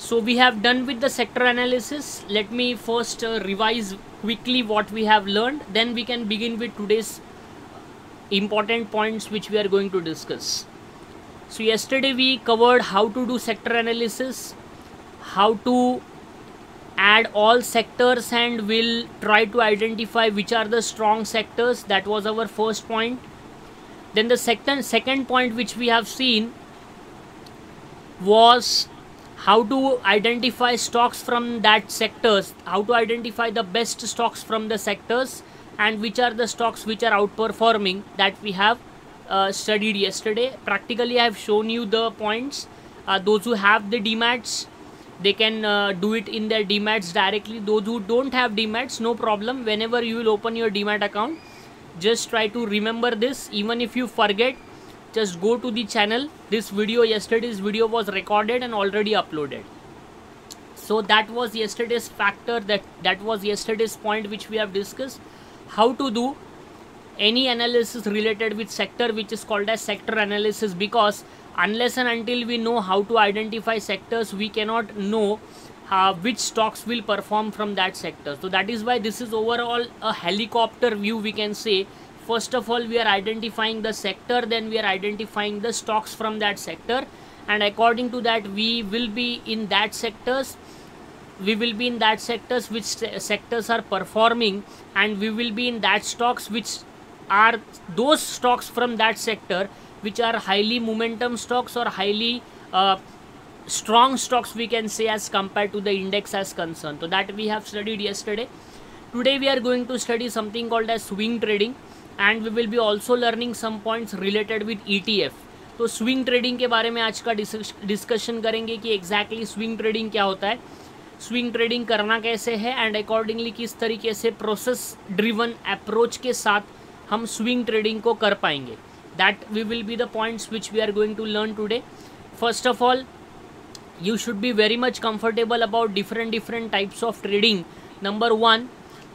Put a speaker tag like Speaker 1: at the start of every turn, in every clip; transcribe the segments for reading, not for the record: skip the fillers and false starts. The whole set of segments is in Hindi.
Speaker 1: So we have done with the sector analysis. Let me first revise quickly what we have learned. Then we can begin with today's important points which we are going to discuss. So yesterday we covered how to do sector analysis, how to add all sectors, and we'll try to identify which are the strong sectors. That was our first point. Then the second point which we have seen was how to identify stocks from that sectors, how to identify the best stocks from the sectors, and which are the stocks which are outperforming, that we have studied yesterday. Practically I have shown you the points. Those who have the demats, they can do it in their demats directly. Those who don't have demats, no problem. Whenever you will open your demat account, just try to remember this. Even if you forget, just go to the channel. This video, yesterday's video was recorded and already uploaded. So that was yesterday's factor, that was yesterday's point which we have discussed. How to do any analysis related with sector, which is called as sector analysis, because unless and until we know how to identify sectors, we cannot know which stocks will perform from that sector. So that is why this is overall a helicopter view, we can say. First of all, we are identifying the sector, then we are identifying the stocks from that sector, and according to that we will be in that sectors. We will be in that sectors which sectors are performing, and we will be in that stocks which are those stocks from that sector which are highly momentum stocks or highly strong stocks, we can say, as compared to the index as concerned. So that we have studied yesterday. Today we are going to study something called as swing trading, and we will be also learning some points related with ETF. तो स्विंग ट्रेडिंग के बारे में आज का डिस्कशन करेंगे कि एग्जैक्टली स्विंग ट्रेडिंग क्या होता है, स्विंग ट्रेडिंग करना कैसे है, एंड अकॉर्डिंगली किस तरीके से प्रोसेस ड्रिवन अप्रोच के साथ हम स्विंग ट्रेडिंग को कर पाएंगे. That we will be the points which we are going to learn today. First of all, you should be very much comfortable about different types of trading. Number one,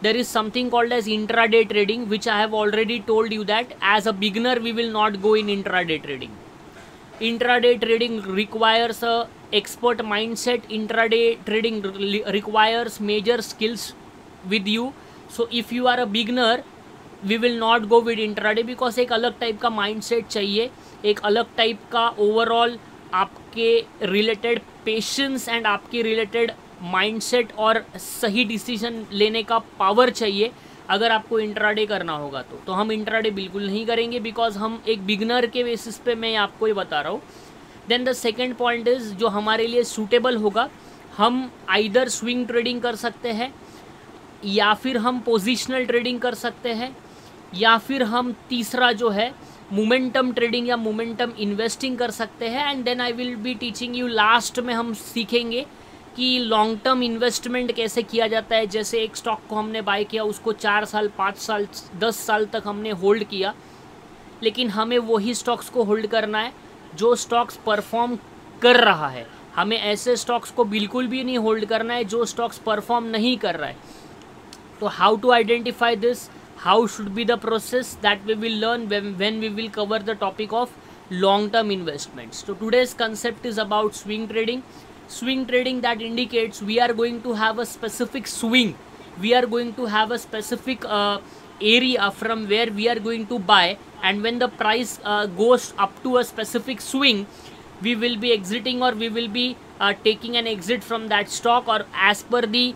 Speaker 1: there is something called as intraday trading, which I have already told you that as a beginner we will not go in intraday trading. Intraday trading requires a expert mindset. Intraday trading requires major skills with you. So if you are a beginner, we will not go with intraday, because एक अलग टाइप का mindset चाहिए, एक अलग टाइप का ओवरऑल आपके रिलेटेड पेशेंस एंड आपके रिलेटेड माइंडसेट और सही डिसीजन लेने का पावर चाहिए अगर आपको इंट्राडे करना होगा. तो हम इंट्राडे बिल्कुल नहीं करेंगे, बिकॉज हम एक बिगनर के बेसिस पे मैं आपको ये बता रहा हूँ. Then the second point is, जो हमारे लिए सूटेबल होगा, हम आइदर स्विंग ट्रेडिंग कर सकते हैं, या फिर हम पोजिशनल ट्रेडिंग कर सकते हैं, या फिर हम तीसरा जो है मोमेंटम ट्रेडिंग या मोमेंटम इन्वेस्टिंग कर सकते हैं. And then I will be teaching you, last में हम सीखेंगे कि लॉन्ग टर्म इन्वेस्टमेंट कैसे किया जाता है. जैसे एक स्टॉक को हमने बाय किया, उसको 4 साल 5 साल 10 साल तक हमने होल्ड किया, लेकिन हमें वही स्टॉक्स को होल्ड करना है जो स्टॉक्स परफॉर्म कर रहा है. हमें ऐसे स्टॉक्स को बिल्कुल भी नहीं होल्ड करना है जो स्टॉक्स परफॉर्म नहीं कर रहा है. तो how to identify this, how should be the process, that we will learn when we will cover the topic of long term investments. So today's concept is about swing trading. Swing trading, that indicates we are going to have a specific swing, we are going to have a specific area from where we are going to buy, and when the price goes up to a specific swing, we will be exiting, or we will be taking an exit from that stock, or as per the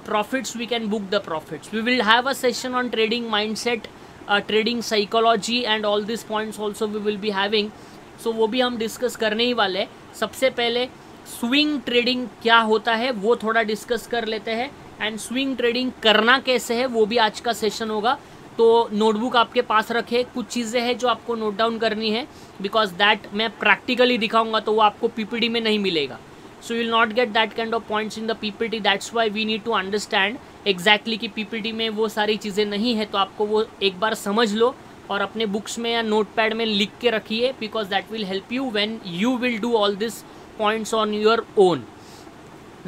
Speaker 1: profits we can book the profits. We will have a session on trading mindset, trading psychology, and all these points also we will be having. So वो भी हम डिस्कस करने ही वाले हैं. सबसे पहले स्विंग ट्रेडिंग क्या होता है वो थोड़ा डिस्कस कर लेते हैं, एंड स्विंग ट्रेडिंग करना कैसे है वो भी आज का सेशन होगा. तो नोटबुक आपके पास रखे, कुछ चीज़ें हैं जो आपको नोट डाउन करनी है, बिकॉज दैट मैं प्रैक्टिकली दिखाऊंगा तो वो आपको पीपीटी में नहीं मिलेगा. So you will not get that kind of points in the PPT. That's why we need to understand exactly कि PPT में वो सारी चीज़ें नहीं है. तो आपको वो एक बार समझ लो और अपने बुक्स में या नोट पैड में लिख के रखिए, because that will help you when you will do all this points on your own.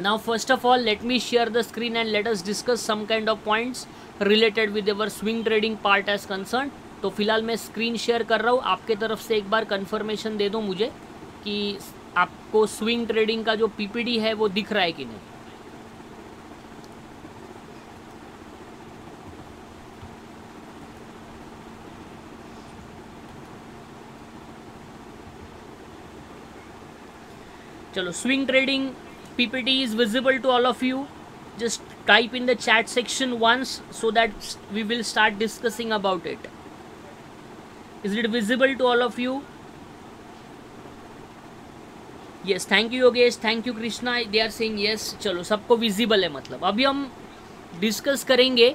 Speaker 1: Now first of all, let me share the screen and let us discuss some kind of points related with our swing trading part as concerned. तो फिलहाल मैं स्क्रीन शेयर कर रहा हूँ, आपके तरफ से एक बार कंफर्मेशन दे दो मुझे कि आपको स्विंग ट्रेडिंग का जो पीपीटी है वो दिख रहा है कि नहीं? चलो, swing trading PPT is visible to all of you. Just type in the chat section once so that we will start discussing about it. Is it visible to all of you? Yes, thank you Yogesh, thank you Krishna, they are saying yes. चलो, सबको visible है। मतलब अभी हम डिस्कस करेंगे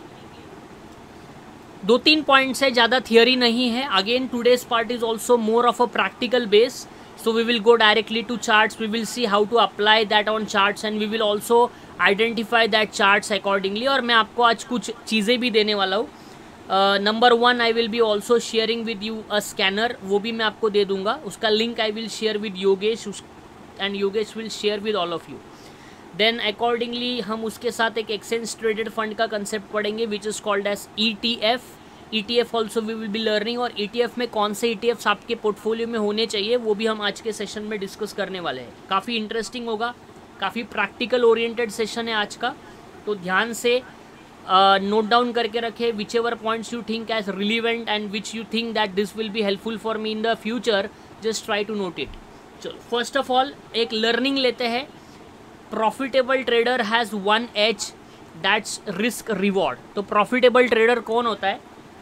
Speaker 1: 2-3 पॉइंट्स है, ज़्यादा थियोरी नहीं है। Again today's part is also more of a practical base, so we will go directly to charts. We will see how to apply that on charts and we will also identify that charts accordingly. और मैं आपको आज कुछ चीज़ें भी देने वाला हूँ। Number 1 I will be also sharing with you a scanner, वो भी मैं आपको दे दूंगा। उसका link I will share with Yogesh and Yogesh will share with all of you. Then accordingly हम उसके साथ एक एक्सचेंज ट्रेडेड फंड का कंसेप्ट पढ़ेंगे which is called as ETF also we will be learning. और ETF में कौन से ETFs आपके पोर्टफोलियो में होने चाहिए वो भी हम आज के सेशन में डिस्कस करने वाले हैं। काफ़ी इंटरेस्टिंग होगा, काफ़ी प्रैक्टिकल ओरिएंटेड सेशन है आज का, तो ध्यान से नोट डाउन करके रखें whichever points you think as relevant and which you think that this will be helpful for me in the future, just try to note it. चलो, फर्स्ट ऑफ ऑल एक लर्निंग लेते हैं। Profitable trader has one edge, that's risk reward. तो प्रॉफिटेबल ट्रेडर कौन होता है?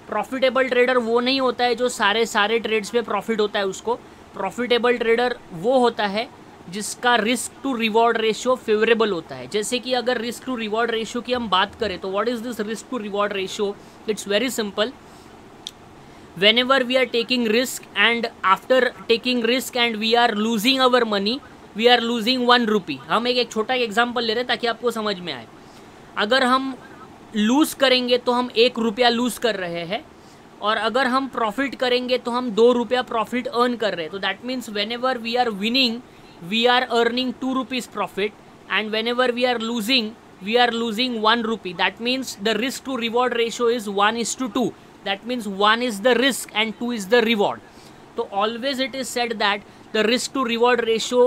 Speaker 1: प्रॉफिटेबल ट्रेडर वो नहीं होता है जो सारे ट्रेड्स में प्रॉफिट होता है उसको। प्रॉफिटेबल ट्रेडर वो होता है जिसका risk to reward ratio favourable होता है। जैसे कि अगर रिस्क टू रिवॉर्ड रेशियो की हम बात करें तो what is this risk to reward ratio? It's very simple. whenever we are taking risk and after taking risk and we are losing our money, we are losing 1 rupee। हम एक छोटा एग्जांपल ले रहे हैं ताकि आपको समझ में आए। अगर हम लूज़ करेंगे तो हम 1 रुपया लूज़ कर रहे हैं, और अगर हम प्रॉफिट करेंगे तो हम 2 रुपया प्रॉफिट अर्न कर रहे हैं। तो that means whenever we are winning we are earning 2 rupees profit, and whenever we are losing we are losing 1 rupee. That means the risk to reward ratio is 1:2. That means 1 is the risk and 2 is the reward. So always it is said that the risk to reward ratio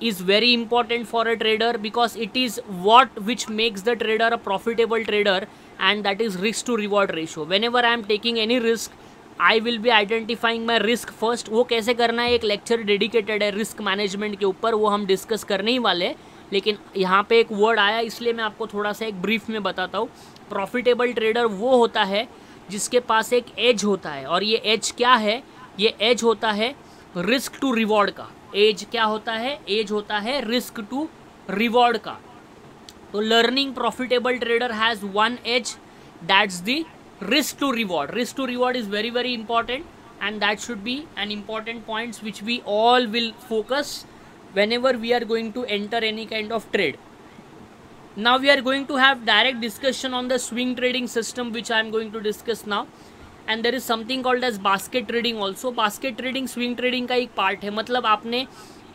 Speaker 1: is very important for a trader, because it is what which makes the trader a profitable trader, and that is risk to reward ratio. Whenever I am taking any risk, I will be identifying my risk first. वो कैसे करना है, एक लेक्चर डेडिकेटेड है रिस्क मैनेजमेंट के ऊपर, वो हम डिस्कस करने ही वाले हैं। लेकिन यहाँ पे एक वर्ड आया इसलिए मैं आपको थोड़ा सा एक ब्रीफ में बताता हूँ। प्रॉफिटेबल ट्रेडर वो होता है जिसके पास एक एज होता है, और ये एज क्या है? ये एज होता है रिस्क टू रिवॉर्ड का। एज क्या होता है? एज होता है रिस्क टू रिवॉर्ड का। तो learning profitable trader has one edge, that's the risk to reward. Risk to reward is very very important, and that should be an important points which we all will focus whenever we are going to enter any kind of trade. Now we are going to have direct discussion on the swing trading system, which I am going to discuss now, and there is something called as basket trading also. Basket trading swing trading का एक पार्ट है। मतलब आपने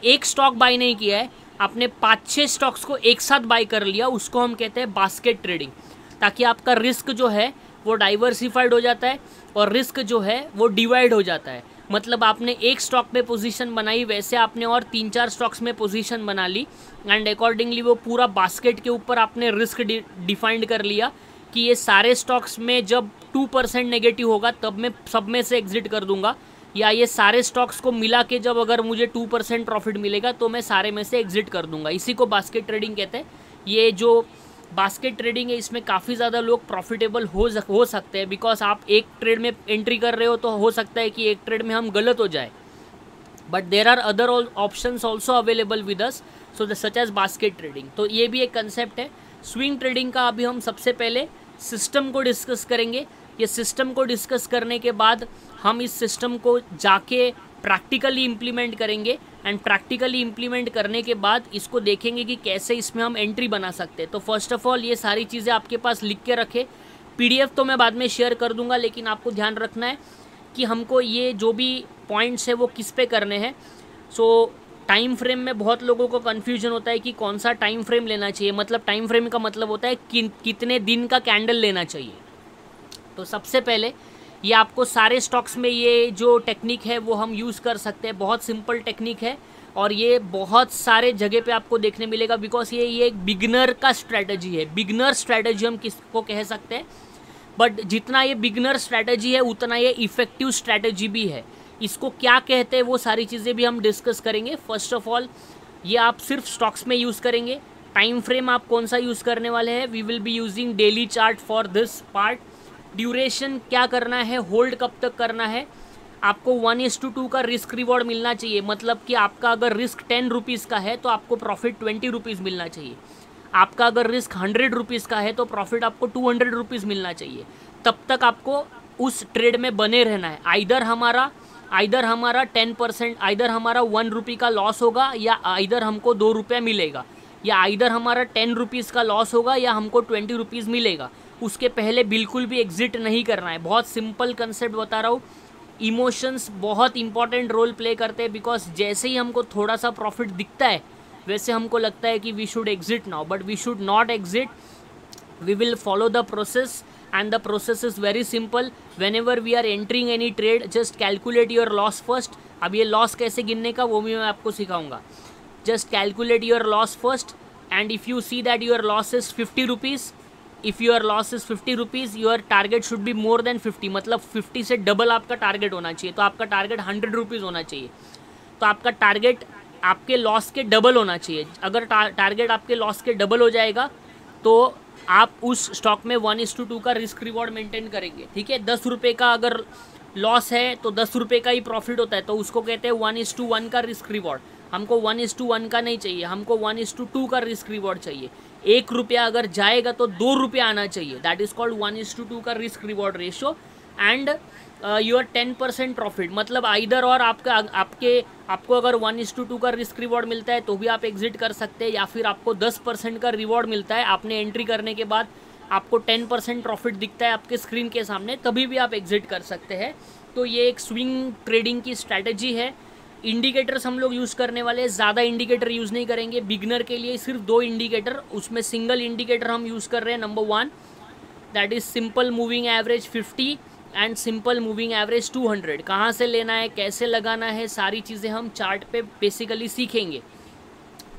Speaker 1: एक स्टॉक बाय नहीं किया है, आपने 5-6 स्टॉक्स को एक साथ बाय कर लिया, उसको हम कहते हैं बास्केट ट्रेडिंग, ताकि आपका रिस्क जो है वो डाइवर्सिफाइड हो जाता है और रिस्क जो है वो डिवाइड हो जाता है। मतलब आपने एक स्टॉक पे पोजीशन बनाई, वैसे आपने और 3-4 स्टॉक्स में पोजीशन बना ली, एंड अकॉर्डिंगली वो पूरा बास्केट के ऊपर आपने रिस्क डिफाइंड कर लिया कि ये सारे स्टॉक्स में जब 2% नेगेटिव होगा तब मैं सब में से एग्जिट कर दूंगा, या ये सारे स्टॉक्स को मिला के जब अगर मुझे 2% प्रॉफिट मिलेगा तो मैं सारे में से एग्जिट कर दूंगा। इसी को बास्केट ट्रेडिंग कहते हैं। ये जो बास्केट ट्रेडिंग है इसमें काफ़ी ज़्यादा लोग प्रॉफिटेबल हो सकते हैं, बिकॉज आप एक ट्रेड में एंट्री कर रहे हो तो हो सकता है कि एक ट्रेड में हम गलत हो जाए, but there are other options also available with us, so such as basket trading. तो ये भी एक कंसेप्ट है। स्विंग ट्रेडिंग का अभी हम सबसे पहले सिस्टम को डिस्कस करेंगे। ये सिस्टम को डिस्कस करने के बाद हम इस सिस्टम को जाके प्रैक्टिकली इम्प्लीमेंट करेंगे, एंड प्रैक्टिकली इम्प्लीमेंट करने के बाद इसको देखेंगे कि कैसे इसमें हम एंट्री बना सकते हैं। तो फर्स्ट ऑफ ऑल ये सारी चीज़ें आपके पास लिख के रखें। PDF तो मैं बाद में शेयर कर दूंगा, लेकिन आपको ध्यान रखना है कि हमको ये जो भी पॉइंट्स है वो किस पे करने हैं। सो टाइम फ्रेम में बहुत लोगों को कन्फ्यूजन होता है कि कौन सा टाइम फ्रेम लेना चाहिए। मतलब टाइम फ्रेम का मतलब होता है कितने दिन का कैंडल लेना चाहिए। तो सबसे पहले ये आपको सारे स्टॉक्स में ये जो टेक्निक है वो हम यूज़ कर सकते हैं। बहुत सिंपल टेक्निक है, और ये बहुत सारे जगह पे आपको देखने मिलेगा, बिकॉज ये एक बिगनर का स्ट्रैटेजी है। बिगनर स्ट्रैटेजी हम किसको कह सकते हैं, बट जितना ये बिगनर स्ट्रैटेजी है उतना ये इफेक्टिव स्ट्रैटेजी भी है। इसको क्या कहते हैं वो सारी चीज़ें भी हम डिस्कस करेंगे। फर्स्ट ऑफ ऑल ये आप सिर्फ स्टॉक्स में यूज़ करेंगे। टाइम फ्रेम आप कौन सा यूज़ करने वाले हैं, we will be using daily chart for this part. Duration क्या करना है, होल्ड कब तक करना है। आपको 1:2 का रिस्क रिवॉर्ड मिलना चाहिए, मतलब कि आपका अगर रिस्क 10 रुपीज़ का है तो आपको प्रॉफिट 20 रुपीज़ मिलना चाहिए। आपका अगर रिस्क 100 रुपीज़ का है तो प्रॉफिट आपको 200 रुपीज़ मिलना चाहिए। तब तक आपको उस ट्रेड में बने रहना है। आइदर हमारा 10%, आइदर हमारा 1 रुपये का लॉस होगा, या आइदर हमको 2 रुपया मिलेगा, या आइदर हमारा 10 रुपीज़ का लॉस होगा या हमको 20 रुपीज़ मिलेगा। उसके पहले बिल्कुल भी एग्जिट नहीं करना है। बहुत सिंपल कंसेप्ट बता रहा हूँ। इमोशंस बहुत इंपॉर्टेंट रोल प्ले करते हैं, बिकॉज जैसे ही हमको थोड़ा सा प्रॉफिट दिखता है वैसे हमको लगता है कि we should exit now, but we should not exit. We will follow the process and the process is very simple. whenever we are entering any trade, just calculate your loss first. अब ये लॉस कैसे गिनने का वो भी मैं आपको सिखाऊंगा। just calculate your loss first, and if you see that your loss is 50 rupees, if your loss is 50 rupees, your target should be more than 50, मतलब 50 से डबल आपका टारगेट होना चाहिए। तो आपका टारगेट 100 रुपीज़ होना चाहिए, तो आपका टारगेट आपके लॉस के डबल होना चाहिए। अगर टारगेट आपके लॉस के डबल हो जाएगा तो आप उस स्टॉक में 1:2 का रिस्क रिवॉर्ड मेंटेन करेंगे। ठीक है, 10 रुपये का अगर लॉस है तो 10 रुपये का ही प्रॉफिट होता है, तो उसको कहते हैं 1:1 का रिस्क रिवॉर्ड। हमको 1:1 का नहीं चाहिए, हमको 1:2 का रिस्क रिवॉर्ड चाहिए। 1 रुपया अगर जाएगा तो 2 रुपया आना चाहिए, दैट इज़ कॉल्ड 1:2 का risk reward ratio. And your 10% profit, मतलब आइदर और आपको अगर 1:2 का रिस्क रिवॉर्ड मिलता है तो भी आप एग्जिट कर सकते हैं, या फिर आपको 10% का रिवॉर्ड मिलता है आपने एंट्री करने के बाद, आपको 10% प्रॉफिट दिखता है आपके स्क्रीन के सामने, तभी भी आप एग्जिट कर सकते हैं। तो ये एक स्विंग ट्रेडिंग की स्ट्रैटेजी है। इंडिकेटर्स हम लोग यूज़ करने वाले हैं, ज़्यादा इंडिकेटर यूज़ नहीं करेंगे। बिगनर के लिए सिर्फ 2 इंडिकेटर, उसमें सिंगल इंडिकेटर हम यूज़ कर रहे हैं। Number 1 that is simple moving average 50 and simple moving average 200। कहाँ से लेना है, कैसे लगाना है, सारी चीज़ें हम चार्ट पे बेसिकली सीखेंगे।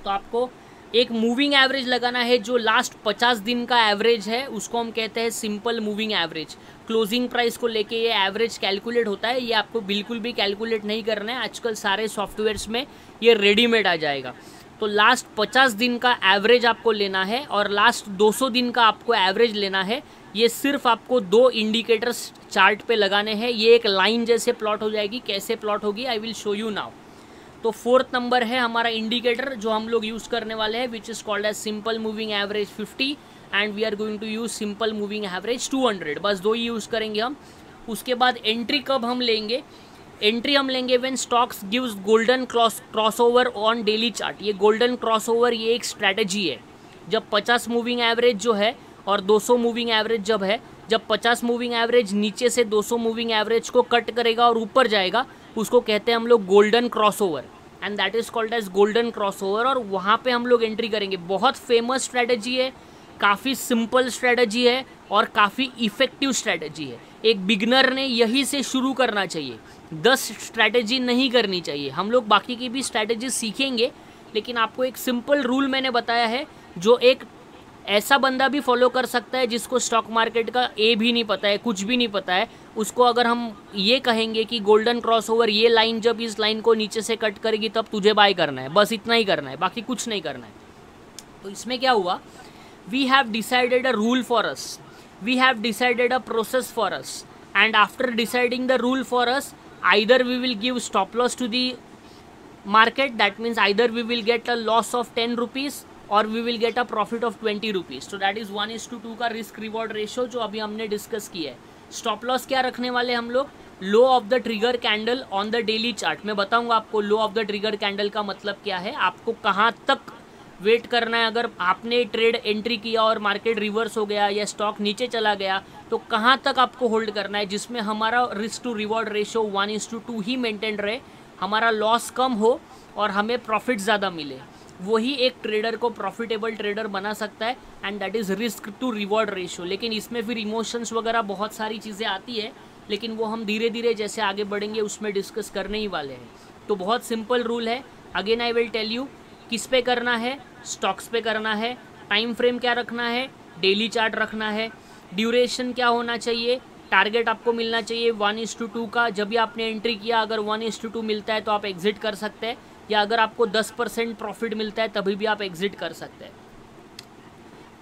Speaker 1: तो आपको एक मूविंग एवरेज लगाना है जो लास्ट 50 दिन का एवरेज है, उसको हम कहते हैं simple moving average. Closing price को लेके ये एवरेज कैलकुलेट होता है, ये आपको बिल्कुल भी कैलकुलेट नहीं करना है। आजकल सारे सॉफ्टवेयर्स में ये रेडीमेड आ जाएगा। तो लास्ट 50 दिन का एवरेज आपको लेना है और लास्ट 200 दिन का आपको एवरेज लेना है। ये सिर्फ आपको 2 इंडिकेटर्स चार्ट पे लगाने हैं। ये एक लाइन जैसे प्लॉट हो जाएगी। कैसे प्लॉट होगी I will show you now. तो 4th नंबर है हमारा इंडिकेटर जो हम लोग यूज़ करने वाले हैं, which is called as simple moving average 50 and we are going to use simple moving average 200। बस 2 ही यूज़ करेंगे हम। उसके बाद एंट्री कब हम लेंगे, एंट्री हम लेंगे when stocks gives golden crossover on daily chart. ये गोल्डन क्रॉसओवर ये एक स्ट्रैटेजी है। जब 50 मूविंग एवरेज जो है और 200 मूविंग एवरेज जब 50 मूविंग एवरेज नीचे से 200 मूविंग एवरेज को कट करेगा और ऊपर जाएगा, उसको कहते हैं हम लोग golden crossover, and that is called as golden crossover. और वहाँ पे हम लोग एंट्री करेंगे। बहुत फेमस स्ट्रैटेजी है, काफ़ी सिंपल स्ट्रैटेजी है और काफ़ी इफ़ेक्टिव स्ट्रैटेजी है। एक बिगनर ने यही से शुरू करना चाहिए, 10 स्ट्रैटेजी नहीं करनी चाहिए। हम लोग बाकी की भी स्ट्रैटेजी सीखेंगे, लेकिन आपको एक सिंपल रूल मैंने बताया है जो एक ऐसा बंदा भी फॉलो कर सकता है जिसको स्टॉक मार्केट का ए भी नहीं पता है, कुछ भी नहीं पता है। उसको अगर हम ये कहेंगे कि गोल्डन क्रॉसओवर ये लाइन जब इस लाइन को नीचे से कट करेगी तब तुझे बाय करना है, बस इतना ही करना है, बाकी कुछ नहीं करना है। तो इसमें क्या हुआ, we have decided a rule for us, we have decided a process for us, and after deciding the rule for us either we will give stop loss to the market, that means either we will get a loss of 10 rupees or we will get a profit of 20 rupees. So that is 1:2 का risk reward ratio जो अभी हमने डिस्कस किया है। स्टॉप लॉस क्या रखने वाले हम लोग, low of the trigger candle on the daily chart. मैं बताऊंगा आपको low of the trigger candle का मतलब क्या है, आपको कहाँ तक वेट करना है। अगर आपने ट्रेड एंट्री किया और मार्केट रिवर्स हो गया या स्टॉक नीचे चला गया तो कहाँ तक आपको होल्ड करना है जिसमें हमारा रिस्क टू रिवॉर्ड रेशो 1:2 ही मेंटेन रहे, हमारा लॉस कम हो और हमें प्रॉफिट ज़्यादा मिले। वही एक ट्रेडर को प्रॉफिटेबल ट्रेडर बना सकता है, and that is risk to reward ratio. लेकिन इसमें फिर इमोशंस वगैरह बहुत सारी चीज़ें आती है, लेकिन वो हम धीरे धीरे जैसे आगे बढ़ेंगे उसमें डिस्कस करने ही वाले हैं। तो बहुत सिंपल रूल है, again I will tell you किस पे करना है, स्टॉक्स पे करना है, टाइम फ्रेम क्या रखना है, डेली चार्ट रखना है, ड्यूरेशन क्या होना चाहिए, टारगेट आपको मिलना चाहिए 1:2 का। जब भी आपने एंट्री किया अगर 1:2 मिलता है तो आप एग्जिट कर सकते हैं, या अगर आपको 10% प्रॉफिट मिलता है तभी भी आप एग्जिट कर सकते हैं।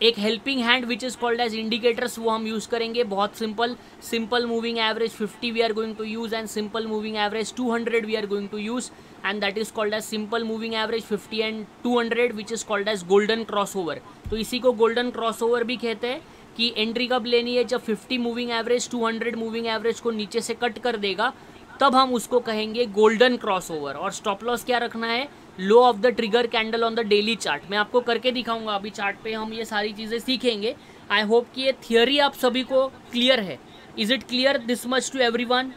Speaker 1: एक helping hand which is called as indicators, वो हम यूज़ करेंगे। बहुत simple moving average 50 we are going to use, and simple moving average 200 we are going to use, and that is called as simple moving average 50 and 200 which is called as golden crossover. तो इसी को गोल्डन क्रॉसओवर भी कहते हैं कि एंट्री कब लेनी है, जब 50 मूविंग एवरेज 200 मूविंग एवरेज को नीचे से कट कर देगा तब हम उसको कहेंगे गोल्डन क्रॉसओवर। और स्टॉप लॉस क्या रखना है, low of the trigger candle on the daily chart. मैं आपको करके दिखाऊंगा, अभी चार्ट पे हम ये सारी चीज़ें सीखेंगे। आई होप कि ये थियोरी आप सभी को क्लियर है। Is it clear this much to everyone?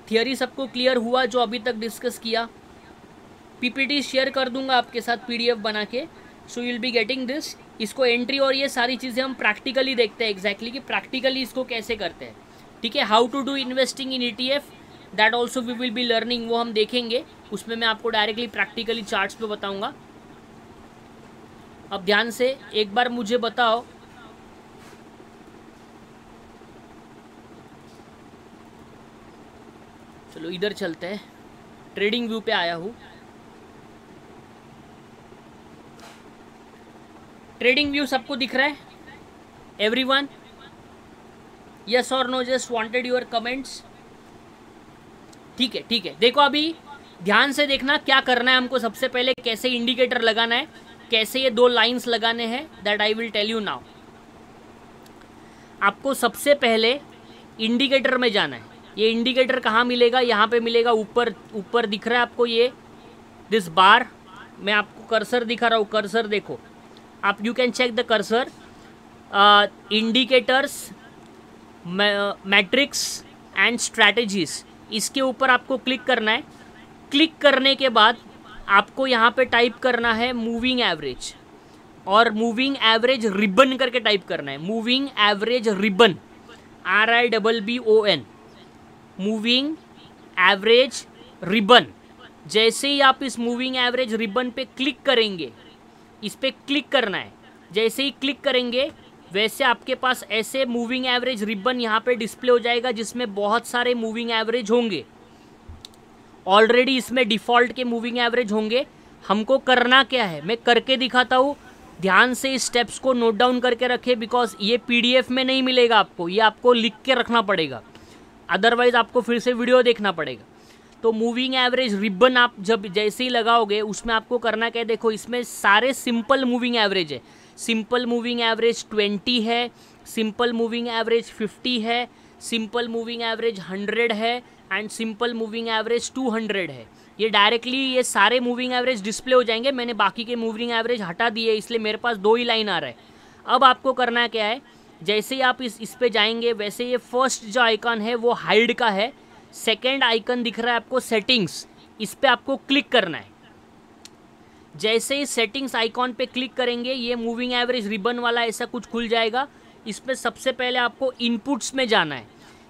Speaker 1: Theory सबको क्लियर हुआ जो अभी तक डिस्कस किया? पीपीटी शेयर कर दूंगा आपके साथ पीडीएफ बना के, so you will be getting this. इसको एंट्री और ये सारी चीज़ें हम प्रैक्टिकली देखते हैं एग्जैक्टली कि प्रैक्टिकली इसको कैसे करते हैं, ठीक है। How to do investing in ETF, that also we will be learning, वो हम देखेंगे। उसमें मैं आपको डायरेक्टली प्रैक्टिकली चार्ट्स पे बताऊंगा। अब ध्यान से एक बार मुझे बताओ, चलो इधर चलते हैं, ट्रेडिंग व्यू पे आया हूँ। ट्रेडिंग व्यू सबको दिख रहा है एवरीवन? यस और no, just wanted your comments. ठीक है ठीक है, देखो अभी ध्यान से देखना क्या करना है हमको। सबसे पहले कैसे इंडिकेटर लगाना है, कैसे ये 2 लाइंस लगाने हैं, that I will tell you now. आपको सबसे पहले इंडिकेटर में जाना है। ये इंडिकेटर कहाँ मिलेगा, यहाँ पे मिलेगा, ऊपर दिख रहा है आपको ये दिस बार। मैं आपको कर्सर दिखा रहा हूँ, कर्सर देखो आप, you can check the cursor. Indicators, matrix and strategies, इसके ऊपर आपको क्लिक करना है। क्लिक करने के बाद आपको यहाँ पे टाइप करना है मूविंग एवरेज, और मूविंग एवरेज रिबन करके टाइप करना है। Moving average ribbon, RIBBON, moving average ribbon. जैसे ही आप इस मूविंग एवरेज रिबन पे क्लिक करेंगे, इस पे क्लिक करना है, जैसे ही क्लिक करेंगे वैसे आपके पास ऐसे मूविंग एवरेज रिबन यहाँ पे डिस्प्ले हो जाएगा जिसमें बहुत सारे मूविंग एवरेज होंगे। ऑलरेडी इसमें डिफ़ॉल्ट के मूविंग एवरेज होंगे। हमको करना क्या है, मैं करके दिखाता हूँ। ध्यान से इस स्टेप्स को नोट डाउन करके रखें, बिकॉज ये PDF में नहीं मिलेगा आपको, ये आपको लिख के रखना पड़ेगा, अदरवाइज आपको फिर से वीडियो देखना पड़ेगा। तो मूविंग एवरेज रिबन आप जब जैसे ही लगाओगे उसमें आपको करना क्या है, देखो इसमें सारे सिंपल मूविंग एवरेज है। सिंपल मूविंग एवरेज 20 है, सिंपल मूविंग एवरेज 50 है, सिंपल मूविंग एवरेज 100 है, एंड सिंपल मूविंग एवरेज 200 है। ये डायरेक्टली ये सारे मूविंग एवरेज डिस्प्ले हो जाएंगे। मैंने बाकी के मूविंग एवरेज हटा दिए, इसलिए मेरे पास 2 ही लाइन आ रहा है। अब आपको करना क्या है, जैसे ही आप इस पे जाएंगे वैसे ये फर्स्ट जो आइकन है वो हाइड का है। सेकेंड आइकन दिख रहा है आपको सेटिंग्स, इस पर आपको क्लिक करना है। जैसे ही सेटिंग्स आइकॉन पे क्लिक करेंगे ये मूविंग एवरेज रिबन वाला ऐसा कुछ खुल जाएगा। इसमें सबसे पहले आपको इनपुट्स में जाना है।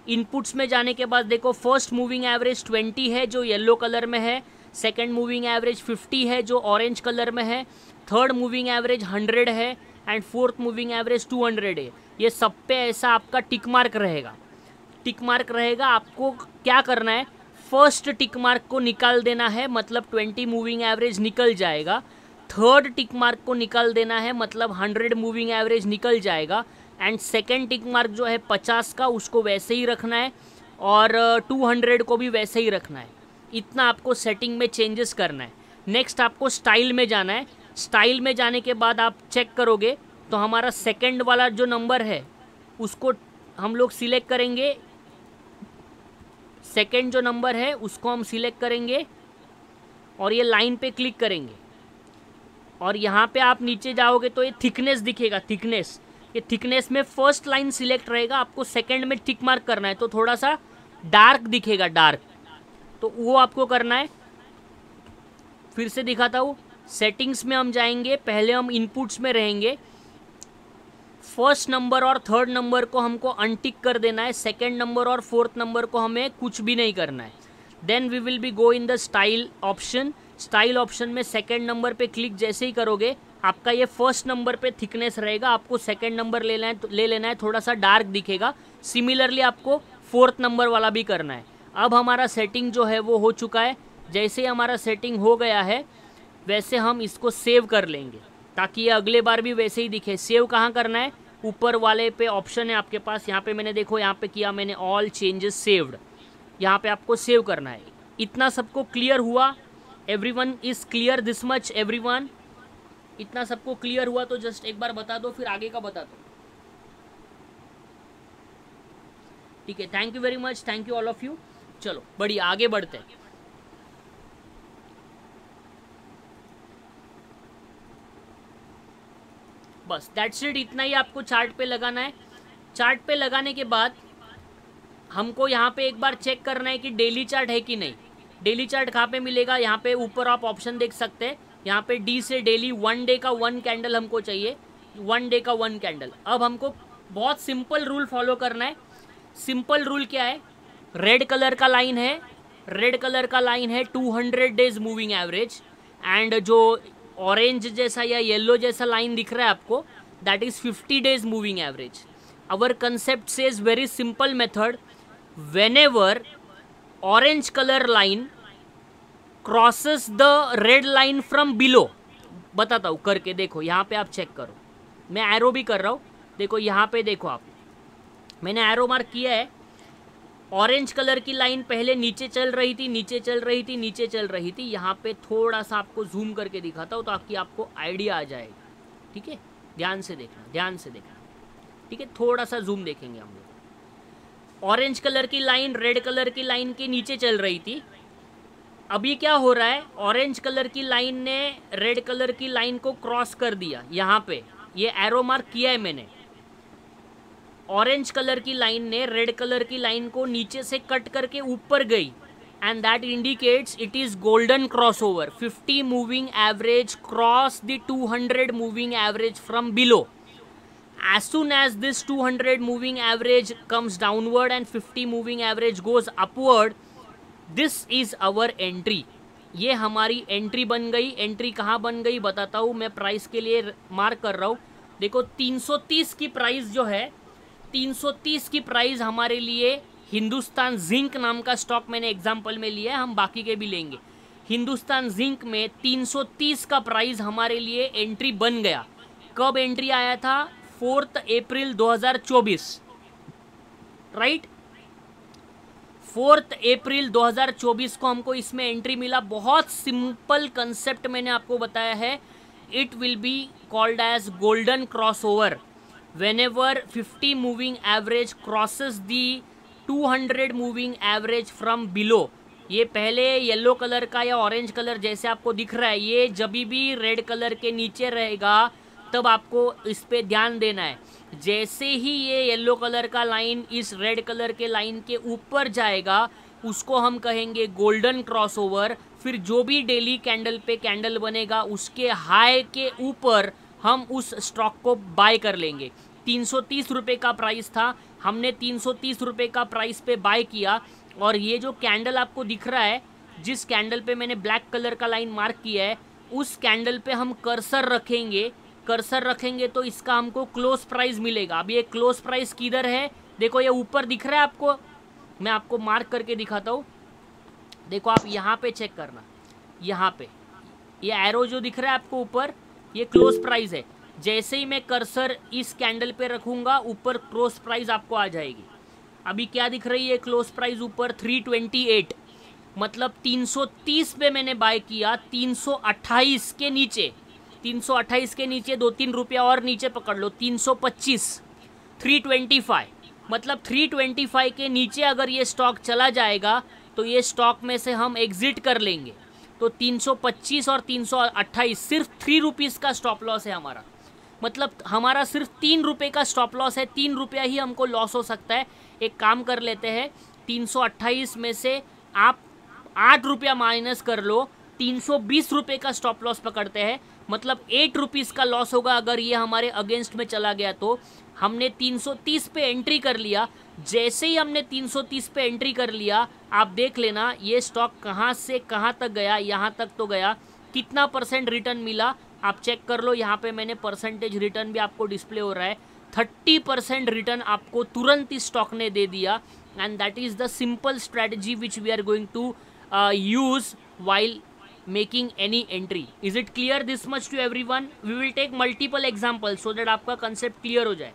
Speaker 1: इनपुट्स में जाने के बाद देखो फर्स्ट मूविंग एवरेज 20 है जो येलो कलर में है, सेकंड मूविंग एवरेज 50 है जो ऑरेंज कलर में है, थर्ड मूविंग एवरेज 100 है, एंड फोर्थ मूविंग एवरेज 200 है। ये सब पे ऐसा आपका टिक मार्क रहेगा। टिक मार्क रहेगा, आपको क्या करना है, फर्स्ट टिक मार्क को निकाल देना है, मतलब 20 मूविंग एवरेज निकल जाएगा। थर्ड टिक मार्क को निकाल देना है, मतलब 100 मूविंग एवरेज निकल जाएगा। एंड सेकेंड टिक मार्क जो है 50 का, उसको वैसे ही रखना है, और 200 को भी वैसे ही रखना है। इतना आपको सेटिंग में चेंजेस करना है। नेक्स्ट आपको स्टाइल में जाना है। स्टाइल में जाने के बाद आप चेक करोगे तो हमारा सेकेंड वाला जो नंबर है उसको हम लोग सिलेक्ट करेंगे। सेकेंड जो नंबर है उसको हम सिलेक्ट करेंगे और ये लाइन पे क्लिक करेंगे, और यहाँ पे आप नीचे जाओगे तो ये थिकनेस दिखेगा, थिकनेस। ये थिकनेस में फर्स्ट लाइन सिलेक्ट रहेगा, आपको सेकंड में टिक मार्क करना है तो थोड़ा सा डार्क दिखेगा, डार्क, तो वो आपको करना है। फिर से दिखाता हूँ, सेटिंग्स में हम जाएंगे, पहले हम इनपुट्स में रहेंगे। फर्स्ट नंबर और थर्ड नंबर को हमको अनटिक कर देना है, सेकंड नंबर और फोर्थ नंबर को हमें कुछ भी नहीं करना है। Then we will be go in the style option. Style option में सेकेंड नंबर पे क्लिक जैसे ही करोगे आपका ये फर्स्ट नंबर पे थिकनेस रहेगा, आपको सेकेंड नंबर ले लेना है, थोड़ा सा डार्क दिखेगा। सिमिलरली आपको फोर्थ नंबर वाला भी करना है। अब हमारा सेटिंग जो है वो हो चुका है। जैसे ही हमारा सेटिंग हो गया है वैसे हम इसको सेव कर लेंगे ताकि ये अगले बार भी वैसे ही दिखे। सेव कहाँ करना है, ऊपर वाले पे ऑप्शन है आपके पास, यहाँ पे मैंने देखो यहाँ पे किया मैंने ऑल चेंजेस सेव्ड, यहाँ पे आपको सेव करना है। इतना सबको क्लियर हुआ? Everyone is clear this much? Everyone इतना सबको क्लियर हुआ तो जस्ट एक बार बता दो, फिर आगे का बता दो। ठीक है, thank you very much, thank you all of you. चलो बढ़िया, आगे बढ़ते हैं। बस दैट्स इट, इतना ही आपको चार्ट पे लगाना है। चार्ट पे लगाने के बाद हमको यहाँ पे एक बार चेक करना है कि डेली चार्ट है कि नहीं। डेली चार्ट कहाँ पे मिलेगा, यहाँ पे ऊपर आप ऑप्शन देख सकते हैं, यहाँ पे डी से डेली 1 डे का 1 कैंडल हमको चाहिए, 1 डे का 1 कैंडल। अब हमको बहुत सिंपल रूल फॉलो करना है। सिंपल रूल क्या है, रेड कलर का लाइन है, रेड कलर का लाइन है 200 डेज मूविंग एवरेज, एंड जो ऑरेंज जैसा या येलो जैसा लाइन दिख रहा है आपको that is 50 days moving average. Our concept says very simple method, whenever orange color line crosses the red line from below, बताता हूँ करके, देखो यहाँ पे आप चेक करो, मैं एरो भी कर रहा हूँ, देखो यहाँ पे देखो आप, मैंने एरो मार्क किया है। ऑरेंज कलर की लाइन पहले नीचे चल रही थी, नीचे चल रही थी, नीचे चल रही थी। यहाँ पे थोड़ा सा आपको जूम करके दिखाता हूँ ताकि आपको आइडिया आ जाएगा। ठीक है, ध्यान से देखना, ध्यान से देखना। ठीक है, थोड़ा सा जूम देखेंगे हम लोग। ऑरेंज कलर की लाइन रेड कलर की लाइन के नीचे चल रही थी। अभी क्या हो रहा है, ऑरेंज कलर की लाइन ने रेड कलर की लाइन को क्रॉस कर दिया। यहाँ पे ये एरो मार्क किया है मैंने। ऑरेंज कलर की लाइन ने रेड कलर की लाइन को नीचे से कट करके ऊपर गई, and that indicates it is golden crossover. 50 moving average cross the 200 moving average from below. As soon as this 200 moving average comes downward and 50 moving average goes upward, this is our entry. ये हमारी एंट्री बन गई। एंट्री कहाँ बन गई बताता हूँ, मैं प्राइस के लिए मार्क कर रहा हूँ। देखो 330 की प्राइस जो है, 330 की प्राइस हमारे लिए हिंदुस्तान जिंक नाम का स्टॉक मैंने एग्जाम्पल में लिया है, हम बाकी के भी लेंगे। हिंदुस्तान जिंक में 330 का प्राइस हमारे लिए एंट्री बन गया। कब एंट्री आया था, 4 अप्रैल 2024, राइट। 4 अप्रैल 2024 को हमको इसमें एंट्री मिला। बहुत सिंपल कंसेप्ट मैंने आपको बताया है। It will be called as golden crossover whenever 50 moving average crosses the 200 moving average from below. ये पहले येलो कलर का या ऑरेंज कलर जैसे आपको दिख रहा है, ये जब भी रेड कलर के नीचे रहेगा तब आपको इस पे ध्यान देना है। जैसे ही ये येलो कलर का लाइन इस रेड कलर के लाइन के ऊपर जाएगा उसको हम कहेंगे गोल्डन क्रॉसओवर। फिर जो भी डेली कैंडल पे कैंडल बनेगा उसके हाई के ऊपर हम उस स्टॉक को बाय कर लेंगे। 330 रुपये का प्राइस था, हमने 330 रुपये का प्राइस पे बाय किया। और ये जो कैंडल आपको दिख रहा है, जिस कैंडल पे मैंने ब्लैक कलर का लाइन मार्क किया है, उस कैंडल पे हम कर्सर रखेंगे। कर्सर रखेंगे तो इसका हमको क्लोज प्राइस मिलेगा। अब ये क्लोज प्राइस किधर है, देखो ये ऊपर दिख रहा है आपको, मैं आपको मार्क करके दिखाता हूँ। देखो आप यहाँ पे चेक करना, यहाँ पे ये एरो जो दिख रहा है आपको ऊपर, ये क्लोज प्राइस है। जैसे ही मैं कर्सर इस कैंडल पे रखूँगा ऊपर क्लोज प्राइस आपको आ जाएगी। अभी क्या दिख रही है क्लोज प्राइस ऊपर, 328, मतलब 330 पे मैंने बाय किया। 328 के नीचे, 328 के नीचे 2-3 रुपया और नीचे पकड़ लो, 325, 325, मतलब 325 के नीचे अगर ये स्टॉक चला जाएगा तो ये स्टॉक में से हम एग्जिट कर लेंगे। तो 325 और 328 सिर्फ 3 रुपीज़ का स्टॉप लॉस है हमारा, मतलब हमारा सिर्फ 3 रुपये का स्टॉप लॉस है। 3 रुपया ही हमको लॉस हो सकता है। एक काम कर लेते हैं, 328 में से आप 8 रुपया माइनस कर लो, 320 रुपये का स्टॉप लॉस पकड़ते हैं। मतलब 8 रुपीज़ का लॉस होगा अगर ये हमारे अगेंस्ट में चला गया। तो हमने 330 पे एंट्री कर लिया। जैसे ही हमने 330 पे एंट्री कर लिया, आप देख लेना ये स्टॉक कहाँ से कहाँ तक गया, यहाँ तक तो गया। कितना % रिटर्न मिला आप चेक कर लो। यहाँ पे मैंने परसेंटेज रिटर्न भी आपको डिस्प्ले हो रहा है। 30% रिटर्न आपको तुरंत इस स्टॉक ने दे दिया। And that is the simple strategy which we are going to use while making any entry. Is it clear this much to everyone? We will take multiple examples so that आपका concept clear हो जाए।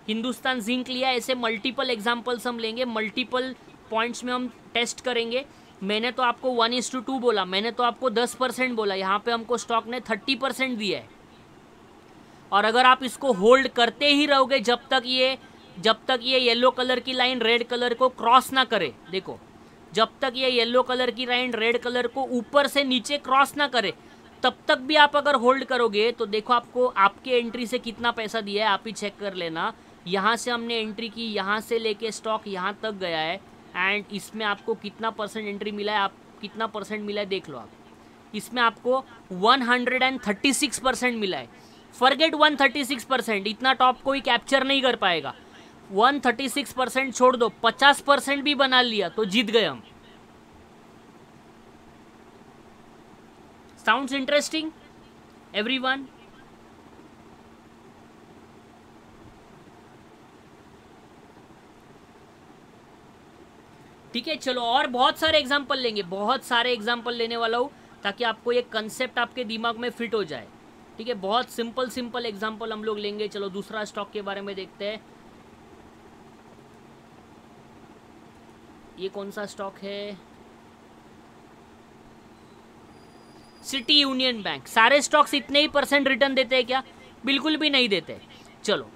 Speaker 1: हिंदुस्तान जिंक लिया, ऐसे मल्टीपल एग्जाम्पल्स हम लेंगे, मल्टीपल पॉइंट्स में हम टेस्ट करेंगे। मैंने तो आपको 1:2 बोला, मैंने तो आपको 10% बोला, यहाँ पे हमको स्टॉक ने 30% दिया है। और अगर आप इसको होल्ड करते ही रहोगे जब तक ये येलो कलर की लाइन रेड कलर को क्रॉस ना करे, देखो जब तक ये येलो कलर की लाइन रेड कलर को ऊपर से नीचे क्रॉस ना करे, तब तक भी आप अगर होल्ड करोगे तो देखो आपको आपके एंट्री से कितना पैसा दिया है, आप ही चेक कर लेना। यहाँ से हमने एंट्री की, यहाँ से लेके स्टॉक यहाँ तक गया है, एंड इसमें आपको कितना % एंट्री मिला है, आप कितना % मिला है देख लो आप। इसमें आपको 136% मिला है। फॉरगेट 136%, इतना टॉप कोई कैप्चर नहीं कर पाएगा। 136% छोड़ दो, 50% भी बना लिया तो जीत गए हम। Sounds interesting everyone? ठीक है, चलो और बहुत सारे एग्जांपल लेंगे, बहुत सारे एग्जांपल लेने वाला हूं ताकि आपको ये कंसेप्ट आपके दिमाग में फिट हो जाए। ठीक है, बहुत सिंपल एग्जांपल हम लोग लेंगे। चलो दूसरा स्टॉक के बारे में देखते हैं। ये कौन सा स्टॉक है? City union bank. सारे स्टॉक्स इतने ही % रिटर्न देते हैं क्या? बिल्कुल भी नहीं देते। चलो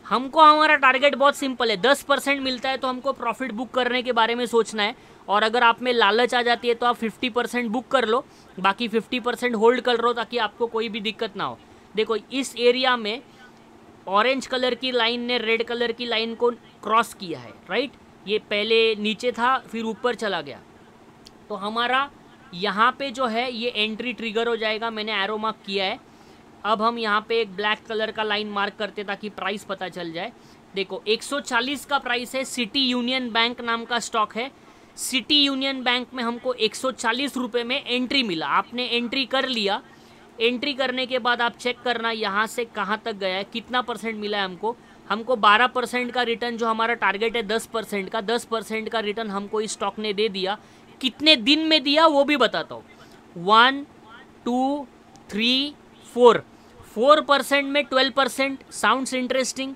Speaker 1: हमको हमारा टारगेट बहुत सिंपल है, 10% मिलता है तो हमको प्रॉफिट बुक करने के बारे में सोचना है। और अगर आप में लालच आ जाती है तो आप 50% बुक कर लो, बाकी 50% होल्ड कर लो ताकि आपको कोई भी दिक्कत ना हो। देखो इस एरिया में ऑरेंज कलर की लाइन ने रेड कलर की लाइन को क्रॉस किया है, राइट? ये पहले नीचे था फिर ऊपर चला गया, तो हमारा यहाँ पे जो है ये एंट्री ट्रिगर हो जाएगा। मैंने एरो मार्क किया है। अब हम यहाँ पे एक ब्लैक कलर का लाइन मार्क करते ताकि प्राइस पता चल जाए। देखो 140 का प्राइस है। सिटी यूनियन बैंक नाम का स्टॉक है। सिटी यूनियन बैंक में हमको 140 रुपये में एंट्री मिला। आपने एंट्री कर लिया। एंट्री करने के बाद आप चेक करना यहाँ से कहाँ तक गया है, कितना % मिला है हमको 12% का रिटर्न, जो हमारा टारगेट है 10% का, 10% का रिटर्न हमको इस स्टॉक ने दे दिया। कितने दिन में दिया वो भी बताता हूँ। 1 2 3 4% में 12%। Sounds interesting.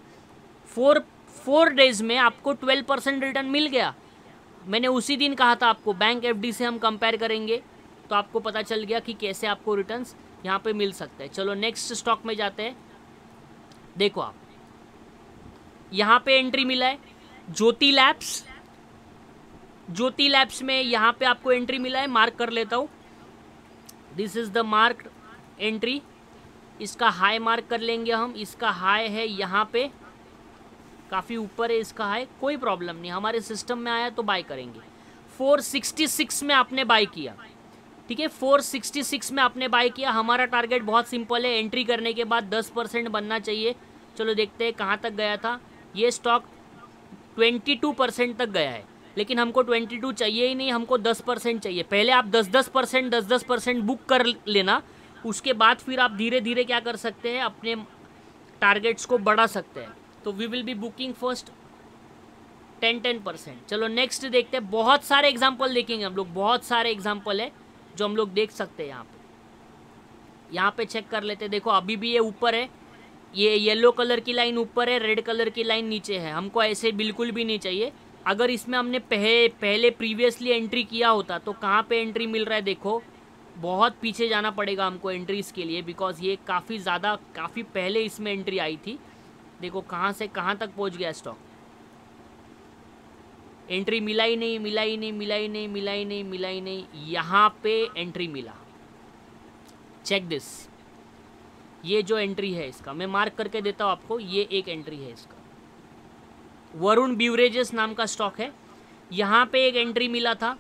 Speaker 1: 4 डेज में आपको 12% रिटर्न मिल गया। मैंने उसी दिन कहा था आपको बैंक एफडी से हम कंपेयर करेंगे, तो आपको पता चल गया कि कैसे आपको रिटर्न्स यहाँ पे मिल सकते हैं। चलो नेक्स्ट स्टॉक में जाते हैं। देखो आप यहाँ पे एंट्री मिला है ज्योति लैब्स। ज्योति लैब्स में यहाँ पे आपको एंट्री मिला है, मार्क कर लेता हूँ। This is the marked entry. इसका हाई मार्क कर लेंगे हम। इसका हाई है यहाँ पे, काफ़ी ऊपर है इसका हाई, कोई प्रॉब्लम नहीं, हमारे सिस्टम में आया तो बाय करेंगे। 466 में आपने बाय किया, ठीक है, 466 में आपने बाय किया। हमारा टारगेट बहुत सिंपल है, एंट्री करने के बाद 10% बनना चाहिए। चलो देखते हैं कहाँ तक गया था। ये स्टॉक 22% तक गया है, लेकिन हमको 22 चाहिए ही नहीं, हमको 10% चाहिए। पहले आप 10% बुक कर लेना, उसके बाद फिर आप धीरे धीरे क्या कर सकते हैं, अपने टारगेट्स को बढ़ा सकते हैं। तो we will be booking first 10%। चलो नेक्स्ट देखते हैं। बहुत सारे एग्जाम्पल देखेंगे हम लोग, बहुत सारे एग्जाम्पल है जो हम लोग देख सकते हैं। यहाँ पे चेक कर लेते हैं। देखो अभी भी ये ऊपर है, ये येलो कलर की लाइन ऊपर है, रेड कलर की लाइन नीचे है। हमको ऐसे बिल्कुल भी नहीं चाहिए। अगर इसमें हमने पहले प्रीवियसली एंट्री किया होता तो कहाँ पे एंट्री मिल रहा है, देखो बहुत पीछे जाना पड़ेगा हमको एंट्रीज के लिए, बिकॉज ये काफ़ी पहले इसमें एंट्री आई थी। देखो कहाँ से कहाँ तक पहुँच गया स्टॉक। एंट्री मिला ही नहीं। यहाँ पे एंट्री मिला। चेक दिस, ये जो एंट्री है इसका मैं मार्क करके देता हूँ आपको। ये एक एंट्री है इसका, वरुण ब्यूरेजेस नाम का स्टॉक है। यहाँ पे एक एंट्री मिला था,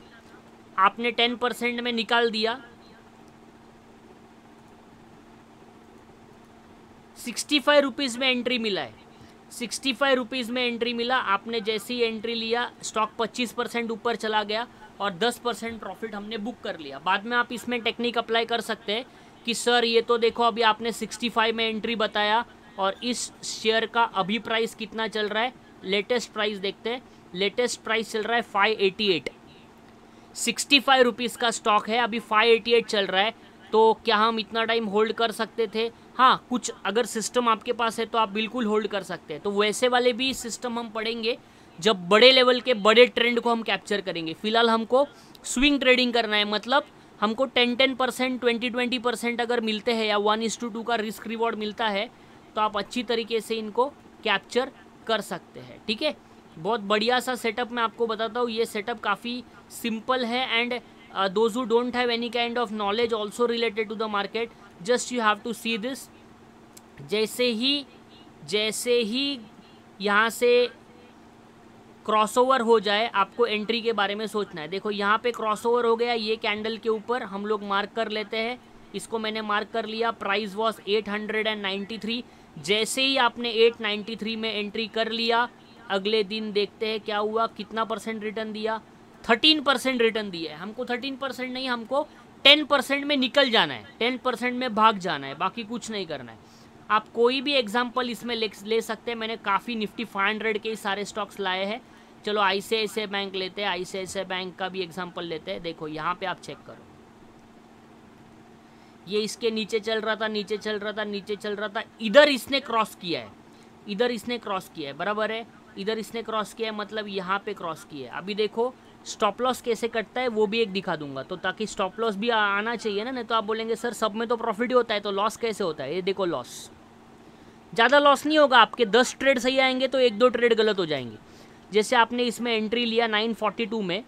Speaker 1: आपने 10% में निकाल दिया। 65 रुपीज़ में एंट्री मिला है, 65 रुपीज़ में एंट्री मिला। आपने जैसे ही एंट्री लिया स्टॉक 25% ऊपर चला गया और 10% प्रॉफिट हमने बुक कर लिया। बाद में आप इसमें टेक्निक अप्लाई कर सकते हैं कि सर ये तो देखो अभी आपने 65 में एंट्री बताया और इस शेयर का अभी प्राइस कितना चल रहा है, लेटेस्ट प्राइस देखते हैं। लेटेस्ट प्राइस चल रहा है 588, 65 रुपीज़ का स्टॉक है, अभी 588 चल रहा है। तो क्या हम इतना टाइम होल्ड कर सकते थे? हाँ, कुछ अगर सिस्टम आपके पास है तो आप बिल्कुल होल्ड कर सकते हैं। तो वैसे वाले भी सिस्टम हम पढ़ेंगे जब बड़े लेवल के बड़े ट्रेंड को हम कैप्चर करेंगे। फिलहाल हमको स्विंग ट्रेडिंग करना है, मतलब हमको 10% 20% अगर मिलते हैं या 1:2 का रिस्क रिवॉर्ड मिलता है तो आप अच्छी तरीके से इनको कैप्चर कर सकते हैं। ठीक है, बहुत बढ़िया सा सेटअप मैं आपको बताता हूँ। ये सेटअप काफ़ी सिंपल है and those who don't have any kind of knowledge also related to the market, just you have to see this. जैसे ही यहाँ से क्रॉसओवर हो जाए आपको एंट्री के बारे में सोचना है। देखो यहाँ पे क्रॉसओवर हो गया, ये कैंडल के ऊपर हम लोग मार्क कर लेते हैं। इसको मैंने मार्क कर लिया, प्राइस वॉज 893। जैसे ही आपने 893 में एंट्री कर लिया, अगले दिन देखते हैं क्या हुआ, कितना परसेंट रिटर्न दिया, 13% रिटर्न दिया है। हमको 13% नहीं, हमको 10% में निकल जाना है, 10% में भाग जाना है, बाकी कुछ नहीं करना है। आप कोई भी एग्जांपल इसमें ले सकते हैं। मैंने काफ़ी निफ्टी 500 के सारे स्टॉक्स लाए हैं। चलो ICICI बैंक लेते हैं, ICICI बैंक का भी एग्जांपल लेते हैं। देखो यहाँ पे आप चेक करो, ये इसके नीचे चल रहा था, नीचे चल रहा था, नीचे चल रहा था, इधर इसने क्रॉस किया है, इधर इसने क्रॉस किया है, बराबर है, इधर इसने क्रॉस किया है, मतलब यहाँ पे क्रॉस किया है। अभी देखो स्टॉप लॉस कैसे कटता है वो भी एक दिखा दूंगा, तो ताकि स्टॉप लॉस भी आना चाहिए ना, नहीं तो आप बोलेंगे सर सब में तो प्रॉफिट ही होता है तो लॉस कैसे होता है। ये देखो लॉस, ज़्यादा लॉस नहीं होगा, आपके 10 ट्रेड सही आएंगे तो 1-2 ट्रेड गलत हो जाएंगे। जैसे आपने इसमें एंट्री लिया 942 में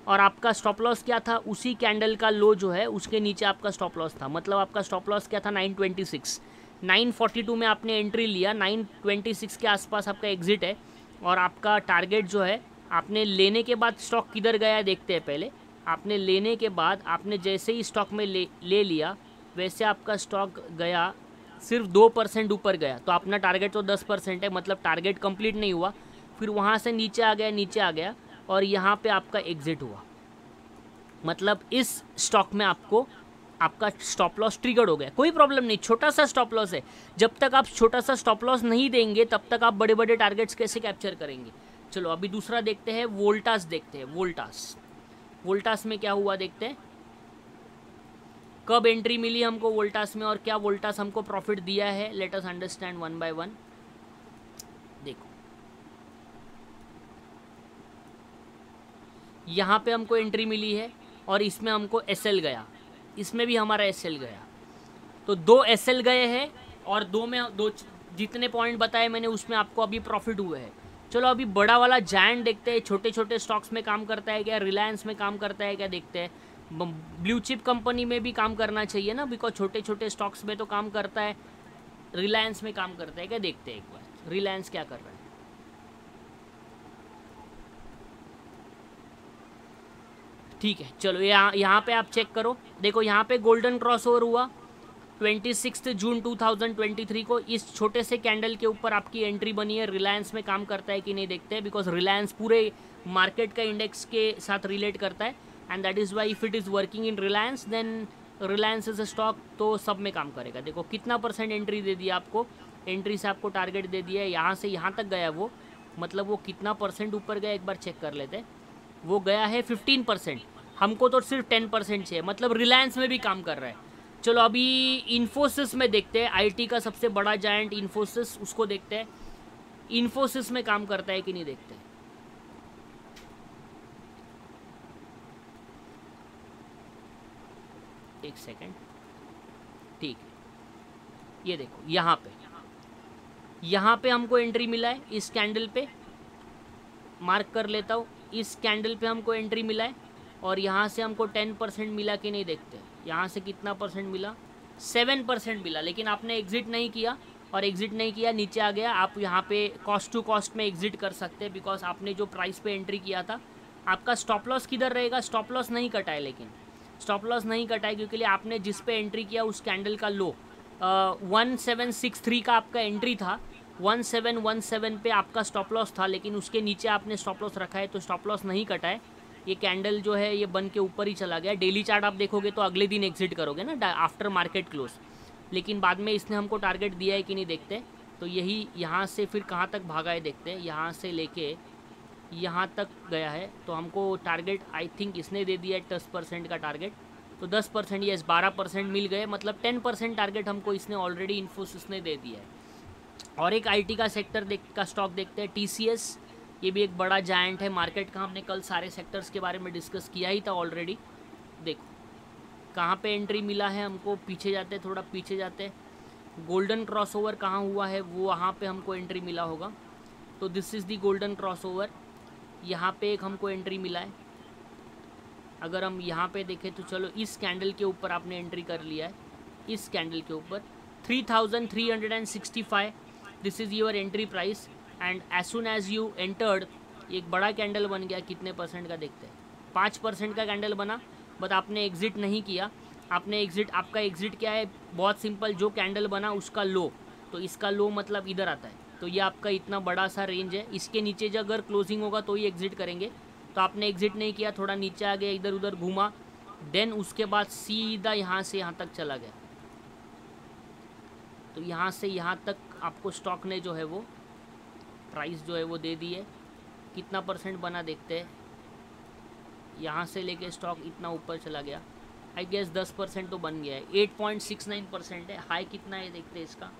Speaker 1: और आपका स्टॉप लॉस क्या था, उसी कैंडल का लो जो है उसके नीचे आपका स्टॉप लॉस था, मतलब आपका स्टॉप लॉस क्या था 926। 942 में आपने एंट्री लिया, 926 के आसपास आपका एग्जिट है और आपका टारगेट जो है आपने लेने के बाद स्टॉक किधर गया देखते हैं पहले। आपने लेने के बाद आपने जैसे ही स्टॉक में ले लिया वैसे आपका स्टॉक गया सिर्फ 2% ऊपर गया, तो अपना टारगेट तो 10% है, मतलब टारगेट कंप्लीट नहीं हुआ। फिर वहाँ से नीचे आ गया, नीचे आ गया और यहाँ पे आपका एग्जिट हुआ, मतलब इस स्टॉक में आपको आपका स्टॉप लॉस ट्रिगर्ड हो गया। कोई प्रॉब्लम नहीं, छोटा सा स्टॉप लॉस है। जब तक आप छोटा सा स्टॉप लॉस नहीं देंगे तब तक आप बड़े बड़े टारगेट्स कैसे कैप्चर करेंगे। चलो अभी दूसरा देखते हैं, वोल्टास देखते हैं। वोल्टास में क्या हुआ देखते हैं, कब एंट्री मिली हमको वोल्टास में और क्या वोल्टास हमको प्रॉफिट दिया है। Let us understand one by one. देखो यहाँ पे हमको एंट्री मिली है और इसमें हमको एसएल गया, इसमें भी हमारा एसएल गया, तो 2 एसएल गए हैं और दो जितने पॉइंट बताए मैंने उसमें आपको अभी प्रॉफिट हुए हैं। चलो अभी बड़ा वाला जायंट देखते हैं, छोटे छोटे स्टॉक्स में काम करता है क्या, रिलायंस में काम करता है क्या देखते हैं। ब्लू चिप कंपनी में भी काम करना चाहिए ना, बिकॉज छोटे छोटे स्टॉक्स में तो काम करता है। रिलायंस में काम करता है क्या देखते हैं एक बार, रिलायंस क्या कर रहा है। ठीक है, चलो यहाँ पे आप चेक करो। देखो यहाँ पे गोल्डन क्रॉस ओवर हुआ 26 जून 2023 को। इस छोटे से कैंडल के ऊपर आपकी एंट्री बनी है। रिलायंस में काम करता है कि नहीं देखते हैं, बिकॉज रिलायंस पूरे मार्केट का इंडेक्स के साथ रिलेट करता है and that is why if it is working in Reliance then Reliance is a stock, तो सब में काम करेगा। देखो कितना % एंट्री दे दिया आपको, एंट्री से आपको टारगेट दे दिया है, यहाँ से यहाँ तक गया वो, मतलब वो कितना % ऊपर गया एक बार चेक कर लेते हैं। वो गया है 15%, हमको तो सिर्फ 10% चाहिए, मतलब रिलायंस में भी काम कर रहा है। चलो अभी इन्फोसिस में देखते हैं, आईटी का सबसे बड़ा जायंट इन्फोसिस, उसको देखते हैं इन्फोसिस में काम करता है कि नहीं देखते हैं। एक सेकेंड, ठीक है, ये देखो यहाँ पे हमको एंट्री मिला है, इस कैंडल पे मार्क कर लेता हूँ, इस कैंडल पे हमको एंट्री मिला है और यहाँ से हमको 10% मिला कि नहीं देखते। यहाँ से कितना % मिला, 7% मिला, लेकिन आपने एग्जिट नहीं किया और एग्जिट नहीं किया नीचे आ गया। आप यहाँ पे कॉस्ट टू कॉस्ट में एग्जिट कर सकते हैं, बिकॉज आपने जो प्राइस पे एंट्री किया था। आपका स्टॉप लॉस किधर रहेगा, स्टॉप लॉस नहीं कटा है, लेकिन स्टॉप लॉस नहीं कटा है क्योंकि आपने जिस पे एंट्री किया उस कैंडल का लो, 1763 का आपका एंट्री था, 1717 पे आपका स्टॉप लॉस था, लेकिन उसके नीचे आपने स्टॉप लॉस रखा है तो स्टॉप लॉस नहीं कटा है। ये कैंडल जो है ये बन के ऊपर ही चला गया। डेली चार्ट आप देखोगे तो अगले दिन एग्जिट करोगे ना आफ्टर मार्केट क्लोज, लेकिन बाद में इसने हमको टारगेट दिया है कि नहीं देखते। तो यही यहाँ से फिर कहाँ तक भागा है देखते हैं, यहाँ से लेके यहाँ तक गया है, तो हमको टारगेट आई थिंक इसने दे दिया है 10% का टारगेट। तो 10% यस 12% मिल गए, मतलब 10% टारगेट हमको इसने ऑलरेडी इन्फोसिस ने दे दिया है। और एक आईटी का सेक्टर का स्टॉक देखते हैं, टीसीएस। ये भी एक बड़ा जायंट है मार्केट का, हमने कल सारे सेक्टर्स के बारे में डिस्कस किया ही था ऑलरेडी। देखो कहाँ पे एंट्री मिला है हमको, पीछे जाते थोड़ा पीछे जाते, गोल्डन क्रॉसओवर कहाँ हुआ है वो वहाँ पे हमको एंट्री मिला होगा। तो this is the golden crossover, यहाँ पे एक हमको एंट्री मिला है। अगर हम यहाँ पे देखें तो चलो इस कैंडल के ऊपर आपने एंट्री कर लिया है, इस कैंडल के ऊपर 3365 this is your entry price. And as soon as you entered एक बड़ा कैंडल बन गया, कितने परसेंट का देखते हैं, 5% का कैंडल बना, बट आपने एग्जिट नहीं किया। आपने एग्जिट, आपका एग्जिट क्या है, बहुत सिंपल, जो कैंडल बना उसका लो, तो इसका लो मतलब इधर आता है, तो ये आपका इतना बड़ा सा रेंज है, इसके नीचे जो अगर क्लोजिंग होगा तो ही एग्जिट करेंगे। तो आपने एग्जिट नहीं किया, थोड़ा नीचे आ गया, इधर उधर घूमा, देन उसके बाद सीधा यहाँ से यहाँ तक चला गया। तो यहाँ से यहाँ तक आपको स्टॉक ने जो है वो प्राइस जो है वो दे दी है। कितना परसेंट बना देखते हैं, यहाँ से लेके स्टॉक इतना ऊपर चला गया, आई गेस 10% तो बन गया है, 8.69% है। हाई कितना है देखते हैं इसका,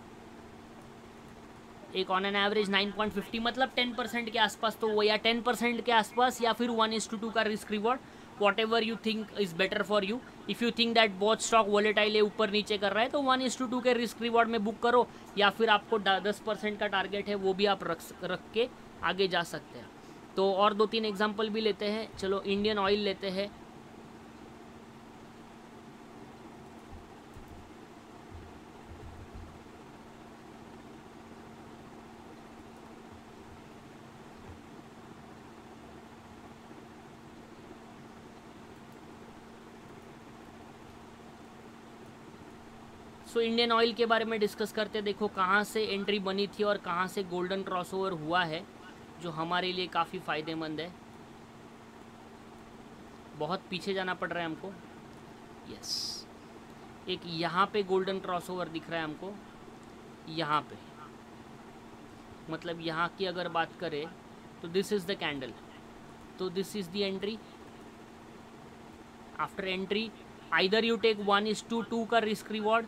Speaker 1: एक ऑन एन एवरेज 9.50, मतलब 10% के आसपास, तो वो या 10% के आसपास या फिर 1:2 का risk reward, what ever you think is better for you. If you think that बहुत स्टॉक वॉलेटाइल है, ऊपर नीचे कर रहा है, तो 1:2 के रिस्क रिवॉर्ड में बुक करो, या फिर आपको 10% का टारगेट है वो भी आप रख के आगे जा सकते हैं। तो और 2-3 एग्जाम्पल भी लेते हैं, चलो इंडियन ऑयल लेते हैं। सो इंडियन ऑयल के बारे में डिस्कस करते, देखो कहाँ से एंट्री बनी थी और कहाँ से गोल्डन क्रॉसओवर हुआ है, जो हमारे लिए काफ़ी फ़ायदेमंद है। बहुत पीछे जाना पड़ रहा है हमको, यस, एक यहाँ पे गोल्डन क्रॉसओवर दिख रहा है हमको, यहाँ पे, मतलब यहाँ की अगर बात करें तो दिस इज़ द कैंडल, तो this is the entry. After entry either you take 1:2 का रिस्क रिवॉर्ड,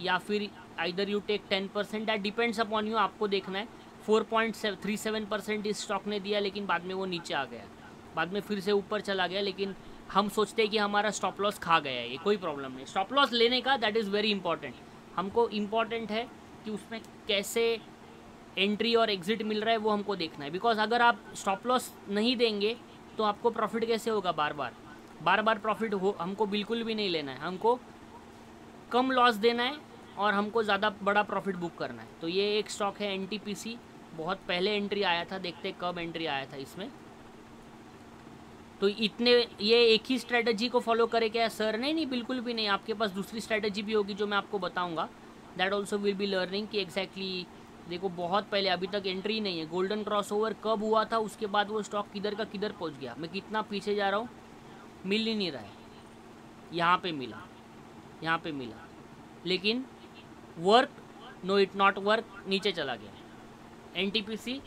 Speaker 1: या फिर either you take 10%, that depends upon you, आपको देखना है। 4.37% इस स्टॉक ने दिया, लेकिन बाद में वो नीचे आ गया, बाद में फिर से ऊपर चला गया, लेकिन हम सोचते हैं कि हमारा स्टॉप लॉस खा गया है, ये कोई प्रॉब्लम नहीं। स्टॉप लॉस लेने का दैट इज़ वेरी इंपॉर्टेंट, हमको इम्पॉर्टेंट है कि उसमें कैसे एंट्री और एग्जिट मिल रहा है वो हमको देखना है। बिकॉज अगर आप स्टॉप लॉस नहीं देंगे तो आपको प्रॉफिट कैसे होगा, बार बार प्रॉफिट हो हमको बिल्कुल भी नहीं लेना है, हमको कम लॉस देना है और हमको ज़्यादा बड़ा प्रॉफिट बुक करना है। तो ये एक स्टॉक है एनटीपीसी, बहुत पहले एंट्री आया था, देखते कब एंट्री आया था इसमें। तो इतने ये एक ही स्ट्रेटजी को फॉलो करे क्या सर? नहीं, बिल्कुल भी नहीं, आपके पास दूसरी स्ट्रेटजी भी होगी जो मैं आपको बताऊंगा, that also will be learning कि एग्जैक्टली देखो बहुत पहले, अभी तक एंट्री नहीं है, गोल्डन क्रॉसओवर कब हुआ था, उसके बाद वो स्टॉक किधर का किधर पहुंच गया, मैं कितना पीछे जा रहा हूँ, मिल ही नहीं रहा है, यहाँ पे मिला, यहाँ पे मिला, लेकिन work no it not work, नीचे चला गया। एनटीपीसी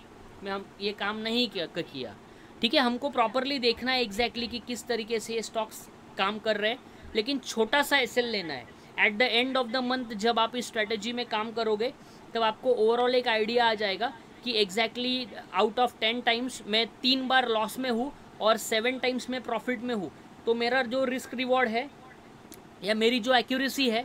Speaker 1: में हम ये काम नहीं किया, ठीक है। हमको प्रॉपरली देखना है एग्जैक्टली कि किस तरीके से ये स्टॉक्स काम कर रहे हैं, लेकिन छोटा सा एसएल लेना है। At the end of the month जब आप इस स्ट्रेटजी में काम करोगे तब आपको ओवरऑल एक आइडिया आ जाएगा कि एग्जैक्टली आउट ऑफ 10 टाइम्स मैं 3 बार लॉस में हूँ और 7 टाइम्स में प्रॉफिट में हूँ, तो मेरा जो रिस्क रिवॉर्ड है या मेरी जो एक्यूरेसी है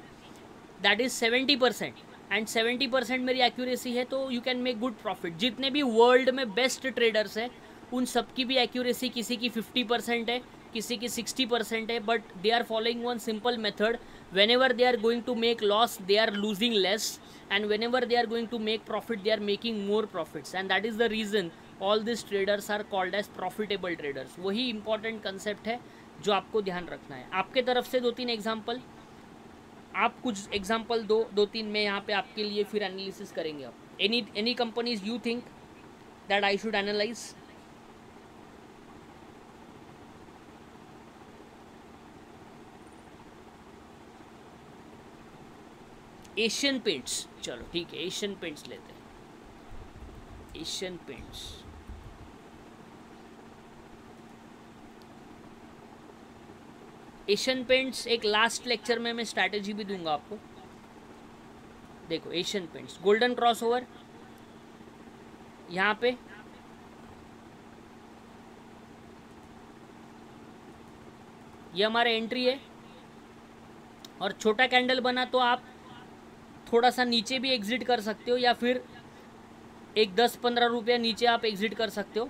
Speaker 1: दैट इज़ 70%, एंड 70% मेरी एक्यूरेसी है, तो you can make good profit. जितने भी वर्ल्ड में बेस्ट ट्रेडर्स हैं उन सब की भी एक्यूरेसी किसी की 50% है, किसी की 60% है, but they are following one simple method, whenever they are going to make loss they are losing less, and whenever they are going to make profit they are making more profits, and that is the reason all this traders are called as profitable traders. वही इंपॉर्टेंट कंसेप्ट है जो आपको ध्यान रखना है। आपके तरफ से 2-3 एग्जाम्पल, आप कुछ एग्जांपल दो, 2-3 में यहाँ पे आपके लिए फिर एनालिसिस करेंगे आप. Any companies you think that I should analyse? Asian paints, चलो ठीक है, एशियन पेंट्स लेते हैं. एशियन पेंट्स, एशियन पेंट्स एक लास्ट लेक्चर में मैं स्ट्रैटेजी भी दूंगा आपको. देखो एशियन पेंट्स, गोल्डन क्रॉसओवर यहाँ पे ये हमारा एंट्री है, और छोटा कैंडल बना तो आप थोड़ा सा नीचे भी एग्जिट कर सकते हो, या फिर एक 10-15 रुपया नीचे आप एग्जिट कर सकते हो.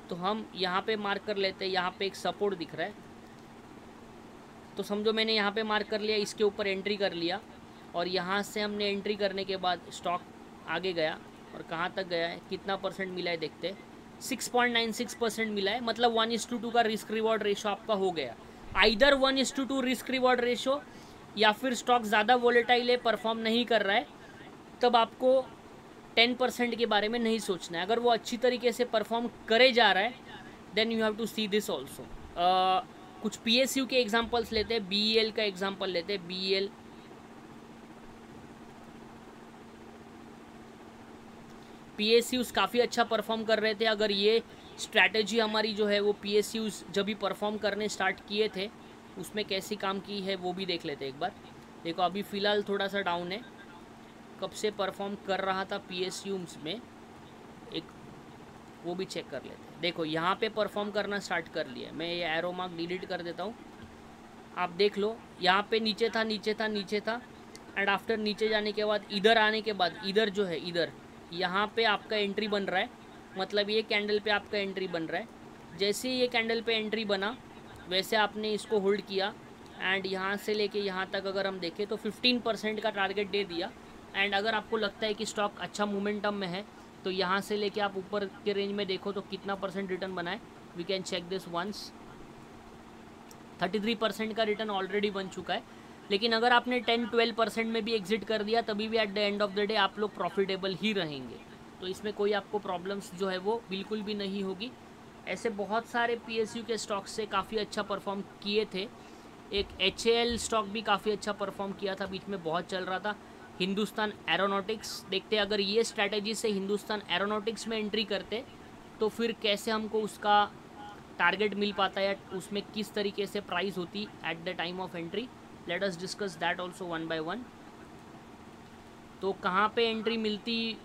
Speaker 1: तो हम यहाँ पे मार्क कर लेते हैं. यहाँ पे एक सपोर्ट दिख रहा है, तो समझो मैंने यहाँ पे मार्क कर लिया, इसके ऊपर एंट्री कर लिया, और यहाँ से हमने एंट्री करने के बाद स्टॉक आगे गया, और कहाँ तक गया है, कितना परसेंट मिला है देखते हैं. 6.96% मिला है, मतलब 1:2 का रिस्क रिवॉर्ड रेशो आपका हो गया. आइदर 1:2 रिस्क रिवॉर्ड रेशो, या फिर स्टॉक ज़्यादा वोलेटाइल है, परफॉर्म नहीं कर रहा है, तब आपको 10% के बारे में नहीं सोचना है. अगर वो अच्छी तरीके से परफॉर्म करे जा रहा है, then you have to see this also. कुछ PSU के एग्जांपल्स लेते हैं. BEL का एग्जांपल लेते हैं. PSUs काफ़ी अच्छा परफॉर्म कर रहे थे. अगर ये स्ट्रैटेजी हमारी जो है वो PSUs जब भी परफॉर्म करने स्टार्ट किए थे उसमें कैसी काम की है वो भी देख लेते हैं एक बार. देखो अभी फ़िलहाल थोड़ा सा डाउन है. कब से परफॉर्म कर रहा था PSUs में, एक वो भी चेक कर लेते हैं. देखो यहाँ पे परफॉर्म करना स्टार्ट कर लिया. मैं ये एरो मार्क डिलीट कर देता हूँ. आप देख लो यहाँ पे नीचे था, एंड आफ्टर नीचे जाने के बाद इधर आने के बाद इधर जो है, इधर यहाँ पे आपका एंट्री बन रहा है. मतलब ये कैंडल पे आपका एंट्री बन रहा है. जैसे ही ये कैंडल पे एंट्री बना वैसे आपने इसको होल्ड किया, एंड यहाँ से लेके यहाँ तक अगर हम देखें तो 15% का टारगेट दे दिया. एंड अगर आपको लगता है कि स्टॉक अच्छा मोमेंटम में है तो यहाँ से लेके आप ऊपर के रेंज में देखो तो कितना परसेंट रिटर्न बना है. We can check this once. 33% का रिटर्न ऑलरेडी बन चुका है. लेकिन अगर आपने 10-12% में भी एग्जिट कर दिया तभी भी at the end of the day आप लोग प्रॉफिटेबल ही रहेंगे. तो इसमें कोई आपको प्रॉब्लम्स जो है वो बिल्कुल भी नहीं होगी. ऐसे बहुत सारे PSU के स्टॉक्स से काफ़ी अच्छा परफॉर्म किए थे. एक HAL स्टॉक भी काफ़ी अच्छा परफॉर्म किया था, बीच में बहुत चल रहा था. हिंदुस्तान एरोनॉटिक्स देखते, अगर ये स्ट्रैटेजी से हिंदुस्तान एरोनॉटिक्स में एंट्री करते तो फिर कैसे हमको उसका टारगेट मिल पाता है, या उसमें किस तरीके से प्राइस होती at the time of entry. Let us discuss that also one by one. तो कहाँ पे एंट्री मिलती,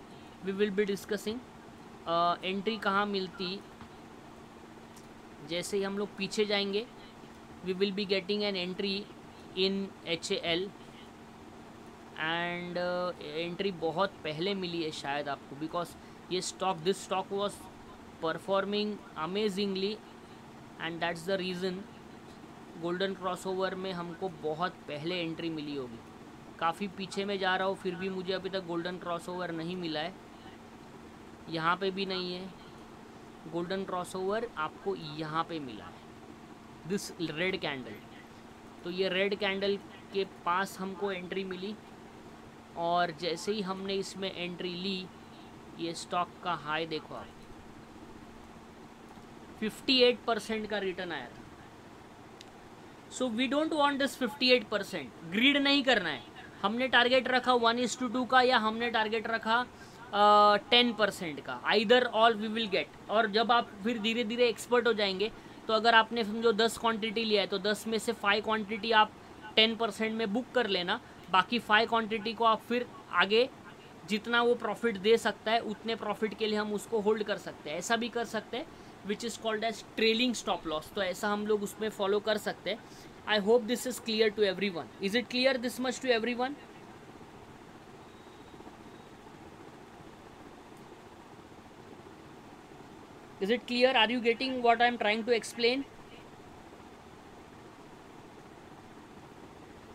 Speaker 1: we will be discussing. Entry कहाँ मिलती, जैसे ही हम लोग पीछे जाएंगे we will be getting an entry in HAL. And entry बहुत पहले मिली है शायद आपको, बिकॉज ये stock, this stock was performing amazingly, and that's the reason golden crossover में हमको बहुत पहले एंट्री मिली होगी. काफ़ी पीछे में जा रहा हूँ फिर भी मुझे अभी तक गोल्डन क्रॉसओवर नहीं मिला है. यहाँ पे भी नहीं है. गोल्डन क्रॉसओवर आपको यहाँ पे मिला है, दिस रेड कैंडल. तो ये रेड कैंडल के पास हमको एंट्री मिली, और जैसे ही हमने इसमें एंट्री ली, ये स्टॉक का हाई देखो आप, 58% का रिटर्न आया था. So we don't want this 58%. Greed नहीं करना है. हमने टारगेट रखा 1:2 का, या हमने टारगेट रखा 10% का. Either all we will get. और जब आप फिर धीरे धीरे एक्सपर्ट हो जाएंगे तो अगर आपने समझो 10 क्वांटिटी लिया है तो 10 में से 5 क्वांटिटी आप 10% में बुक कर लेना. बाकी 5 क्वांटिटी को आप फिर आगे जितना वो प्रॉफिट दे सकता है उतने प्रॉफिट के लिए हम उसको होल्ड कर सकते हैं. ऐसा भी कर सकते हैं which is called as trailing stop loss. तो ऐसा हम लोग उसमें फॉलो कर सकते हैं. I hope this is clear to everyone. Is it clear this much to everyone? Is it clear? Are you getting what I am trying to explain?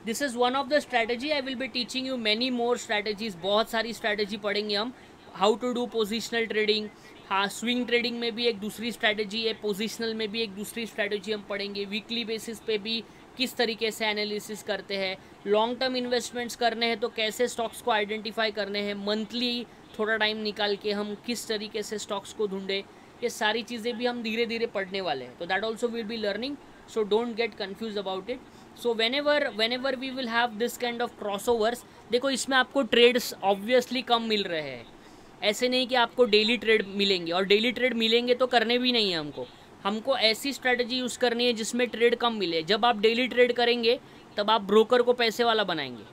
Speaker 1: This is one of the strategy. I will be teaching you many more strategies. बहुत सारी strategy पढ़ेंगे हम. How to do positional trading. हाँ, स्विंग ट्रेडिंग में भी एक दूसरी स्ट्रैटेजी है, पोजिशनल में भी एक दूसरी स्ट्रैटेजी हम पढ़ेंगे. वीकली बेसिस पे भी किस तरीके से एनालिसिस करते हैं, लॉन्ग टर्म इन्वेस्टमेंट्स करने हैं तो कैसे स्टॉक्स को आइडेंटिफाई करने हैं, मंथली थोड़ा टाइम निकाल के हम किस तरीके से स्टॉक्स को ढूंढे, ये सारी चीज़ें भी हम धीरे धीरे पढ़ने वाले हैं. तो that also will be learning, so don't get confuse about it. So whenever we will have this kind of crossovers, देखो इसमें आपको ट्रेड्स ऑब्वियसली कम मिल रहे हैं. ऐसे नहीं कि आपको डेली ट्रेड मिलेंगे, और डेली ट्रेड मिलेंगे तो करने भी नहीं है हमको ऐसी स्ट्रेटजी यूज़ करनी है जिसमें ट्रेड कम मिले. जब आप डेली ट्रेड करेंगे तब आप ब्रोकर को पैसे वाला बनाएंगे.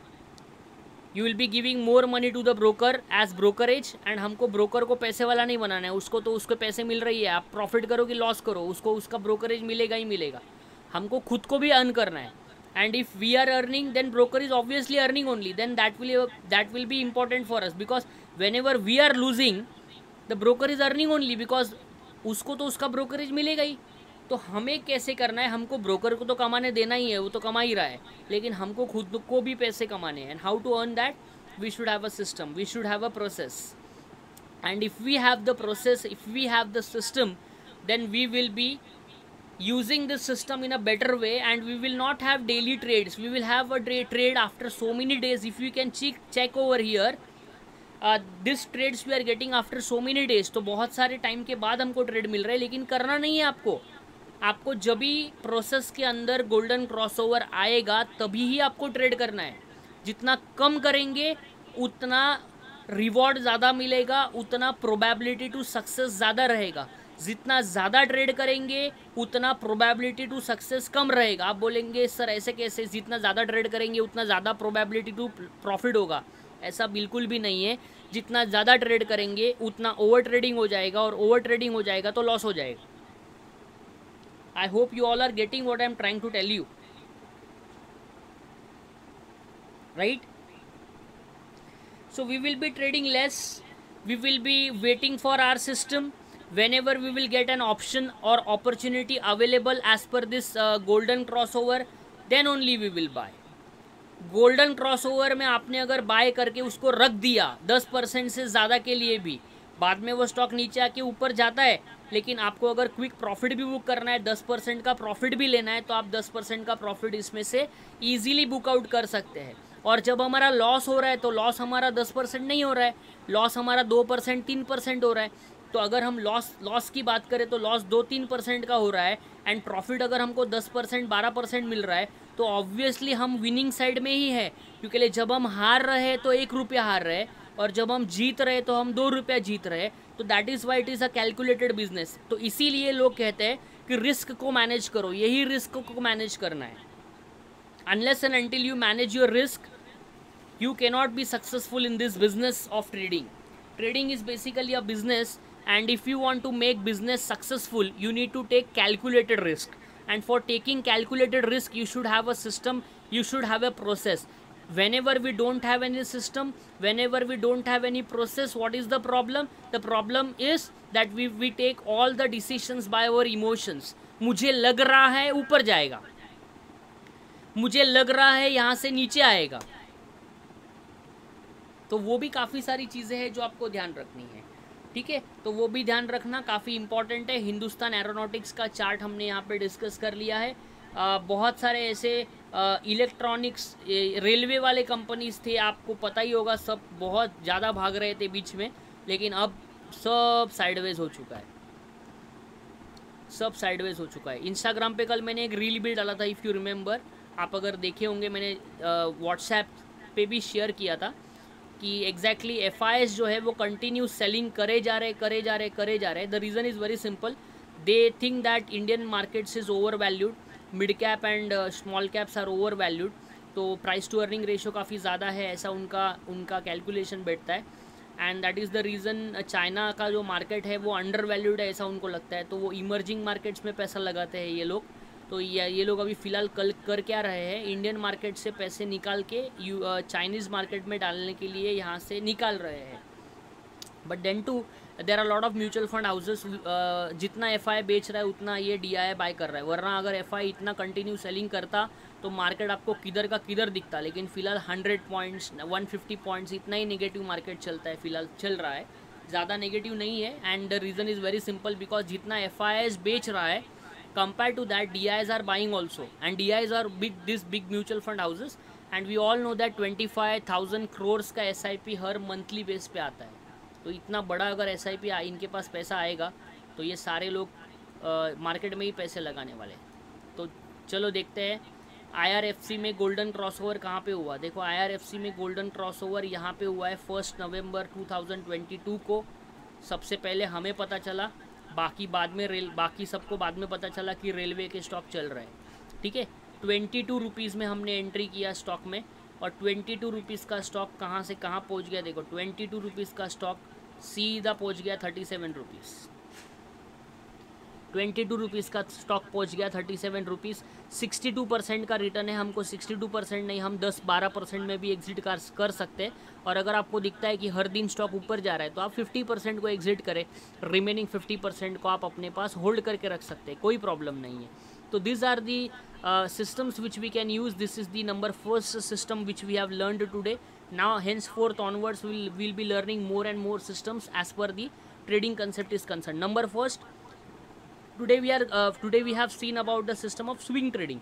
Speaker 1: You will be giving more money to the broker as brokerage, and हमको ब्रोकर को पैसे वाला नहीं बनाना है. उसको तो उसके पैसे मिल रही है, आप प्रॉफिट करो कि लॉस करो, उसको उसका ब्रोकरेज मिलेगा ही मिलेगा. हमको खुद को भी अर्न करना है. And if we are earning, then broker is obviously earning only, then that will be important for us, because whenever we are losing, the broker is earning only, because उसको तो उसका ब्रोकरेज मिलेगा ही. तो हमें कैसे करना है, हमको ब्रोकर को तो कमाने देना ही है, वो तो कमा ही रहा है, लेकिन हमको खुद को भी पैसे कमाने हैं. And how to earn that, we should have a system, we should have a process. And if we have the process, if we have the system, then we will be using this system in a better way, and we will not have daily trades. We will have a trade after so many days. If you can check over here, this trades we are getting after so many days. तो बहुत सारे टाइम के बाद हमको ट्रेड मिल रहा है, लेकिन करना नहीं है आपको जब भी प्रोसेस के अंदर गोल्डन क्रॉसओवर आएगा तभी ही आपको ट्रेड करना है. जितना कम करेंगे उतना रिवॉर्ड ज़्यादा मिलेगा, उतना प्रोबेबिलिटी टू सक्सेस ज़्यादा रहेगा. जितना ज़्यादा ट्रेड करेंगे उतना प्रोबेबिलिटी टू सक्सेस कम रहेगा. आप बोलेंगे सर ऐसे कैसे, जितना ज़्यादा ट्रेड करेंगे उतना ज़्यादा प्रोबेबिलिटी टू प्रॉफिट होगा. ऐसा बिल्कुल भी नहीं है. जितना ज़्यादा ट्रेड करेंगे उतना ओवर ट्रेडिंग हो जाएगा, और ओवर ट्रेडिंग हो जाएगा तो लॉस हो जाएगा. I hope you all are getting what I am trying to tell you, right? So we will be trading less, we will be waiting for our system. Whenever we will get an option or opportunity available as per this golden crossover, then only we will buy. Golden crossover में आपने अगर बाय करके उसको रख दिया 10% से ज़्यादा के लिए भी, बाद में वो स्टॉक नीचे आके ऊपर जाता है, लेकिन आपको अगर क्विक प्रॉफिट भी बुक करना है, 10% का प्रॉफिट भी लेना है, तो आप 10% का प्रॉफिट इसमें से ईजिली बुकआउट कर सकते हैं. और जब हमारा लॉस हो रहा है तो लॉस हमारा 10% नहीं हो रहा है, लॉस हमारा 2% 3% हो रहा है. तो अगर हम लॉस की बात करें तो लॉस 2-3% का हो रहा है, एंड प्रॉफिट अगर हमको 10% 12% मिल रहा है, तो ऑब्वियसली हम विनिंग साइड में ही है. क्योंकि जब हम हार रहे हैं तो 1 रुपया हार रहे हैं, और जब हम जीत रहे तो हम 2 रुपया जीत रहे. तो that is why it is a calculated business. तो इसीलिए लोग कहते हैं कि रिस्क को मैनेज करो, यही रिस्क को मैनेज करना है. Unless and until you manage your risk, you can not be successful in this business of trading. Trading is basically a business, and if you want to make business successful, you need to take calculated risk, and for taking calculated risk you should have a system, you should have a process. Whenever we don't have any system, whenever we don't have any process, what is the problem? The problem is that we take all the decisions by our emotions. मुझे लग रहा है ऊपर जाएगा, मुझे लग रहा है यहाँ से नीचे आएगा. तो वो भी काफ़ी सारी चीज़ें हैं जो आपको ध्यान रखनी है, ठीक है? तो वो भी ध्यान रखना काफ़ी इंपॉर्टेंट है. हिंदुस्तान एरोनॉटिक्स का चार्ट हमने यहाँ पे डिस्कस कर लिया है. बहुत सारे ऐसे इलेक्ट्रॉनिक्स रेलवे वाले कंपनीज थे, आपको पता ही होगा, सब बहुत ज़्यादा भाग रहे थे बीच में, लेकिन अब सब साइडवेज हो चुका है, सब साइडवेज हो चुका है. इंस्टाग्राम पे कल मैंने एक रील भी डाला था, इफ़ यू रिमेंबर, आप अगर देखे होंगे, मैंने व्हाट्सएप पे भी शेयर किया था कि एग्जैक्टली FIs जो है वो कंटिन्यू सेलिंग करे जा रहे. The reason is very simple, they think that Indian markets is overvalued, mid cap and small caps are overvalued. तो प्राइस टू अर्निंग रेशो काफ़ी ज़्यादा है, ऐसा उनका कैलकुलेशन बैठता है. And that is the reason China का जो मार्केट है वो अंडर वैल्यूड है, ऐसा उनको लगता है. तो वो इमर्जिंग मार्केट्स में पैसा लगाते हैं ये लोग. तो ये लोग अभी फ़िलहाल कल कर क्या रहे हैं, इंडियन मार्केट से पैसे निकाल के चाइनीज़ मार्केट में डालने के लिए यहाँ से निकाल रहे हैं. But then to there are lot of mutual fund houses, जितना FI बेच रहा है उतना ये DI बाय कर रहा है. वरना अगर FI इतना कंटिन्यू सेलिंग करता तो मार्केट आपको किधर का किधर दिखता. लेकिन फ़िलहाल 100 पॉइंट्स 150 पॉइंट्स इतना ही नेगेटिव मार्केट चलता है, फ़िलहाल चल रहा है, ज़्यादा नेगेटिव नहीं है. And the reason is very simple, because जितना FIs बेच रहा है Compared to that, DIs are buying also, and DIs are these big mutual fund houses, and we all know that 25,000 crores का SIP हर मंथली बेस पे आता है. तो इतना बड़ा अगर SIP इनके पास पैसा आएगा तो ये सारे लोग मार्केट में ही पैसे लगाने वाले. तो चलो देखते हैं IRFC में गोल्डन क्रॉसओवर कहाँ पे हुआ. देखो IRFC में गोल्डन क्रॉसओवर यहाँ पे हुआ है 1 नवंबर 2022 को. सबसे पहले हमें पता चला, बाकी सबको बाद में पता चला कि रेलवे के स्टॉक चल रहे हैं. ठीक है, 22 रुपीज़ में हमने एंट्री किया स्टॉक में, और 22 रुपीज़ का स्टॉक कहाँ से कहाँ पहुँच गया. देखो 22 रुपीज़ का स्टॉक सीधा पहुँच गया 37 रुपीज़. 22 रुपीज़ का स्टॉक पहुँच गया 37 रुपीज़. 62% का रिटर्न है. हमको 62% नहीं, हम 10-12% में भी एग्जिट कर सकते हैं. और अगर आपको दिखता है कि हर दिन स्टॉक ऊपर जा रहा है तो आप 50% को एग्जिट करें, रिमेनिंग 50% को आप अपने पास होल्ड करके रख सकते हैं, कोई प्रॉब्लम नहीं है. तो this are the systems which we can use. This is the number first system which we have learned today. Now henceforth onwards we'll be learning more and more systems as per the trading concept is concerned. Number first, today we have seen about the system of swing trading.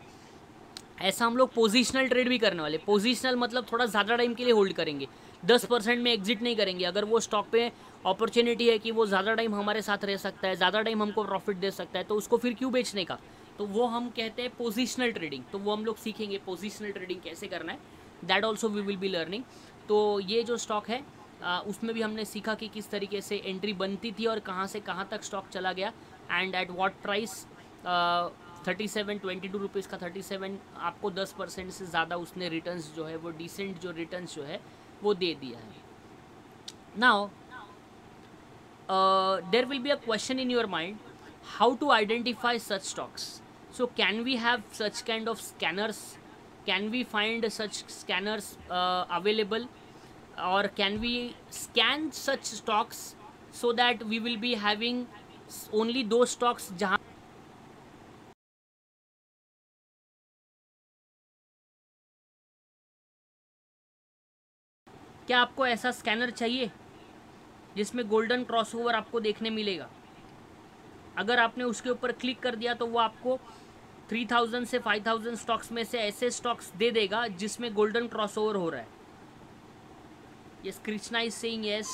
Speaker 1: ऐसा हम लोग पोजिशनल ट्रेड भी करने वाले. पोजिशनल मतलब थोड़ा ज़्यादा टाइम के लिए होल्ड करेंगे, 10% में एग्जिट नहीं करेंगे. अगर वो स्टॉक पे अपॉर्चुनिटी है कि वो ज़्यादा टाइम हमारे साथ रह सकता है, ज़्यादा टाइम हमको प्रॉफिट दे सकता है, तो उसको फिर क्यों बेचने का. तो वो हम कहते हैं पोजिशनल ट्रेडिंग. तो वो हम लोग सीखेंगे पोजिशनल ट्रेडिंग कैसे करना है. That also we will be learning. तो ये जो स्टॉक है उसमें भी हमने सीखा कि किस तरीके से एंट्री बनती थी और कहाँ से कहाँ तक स्टॉक चला गया, and at what price. 22 rupees का 37 आपको 10% से ज़्यादा उसने रिटर्न्स जो है वो डिसेंट जो रिटर्न्स जो है वो दे दिया है. Now there will be a question in your mind, how to identify such stocks. So can we have such kind of scanners? Can we find such scanners available, or can we scan such stocks so that we will be having only those stocks जहाँ क्या आपको ऐसा स्कैनर चाहिए जिसमें गोल्डन क्रॉसओवर आपको देखने मिलेगा. अगर आपने उसके ऊपर क्लिक कर दिया तो वो आपको 3000 से 5000 स्टॉक्स में से ऐसे स्टॉक्स दे देगा जिसमें गोल्डन क्रॉसओवर हो रहा है. Yes, Krishna is saying yes.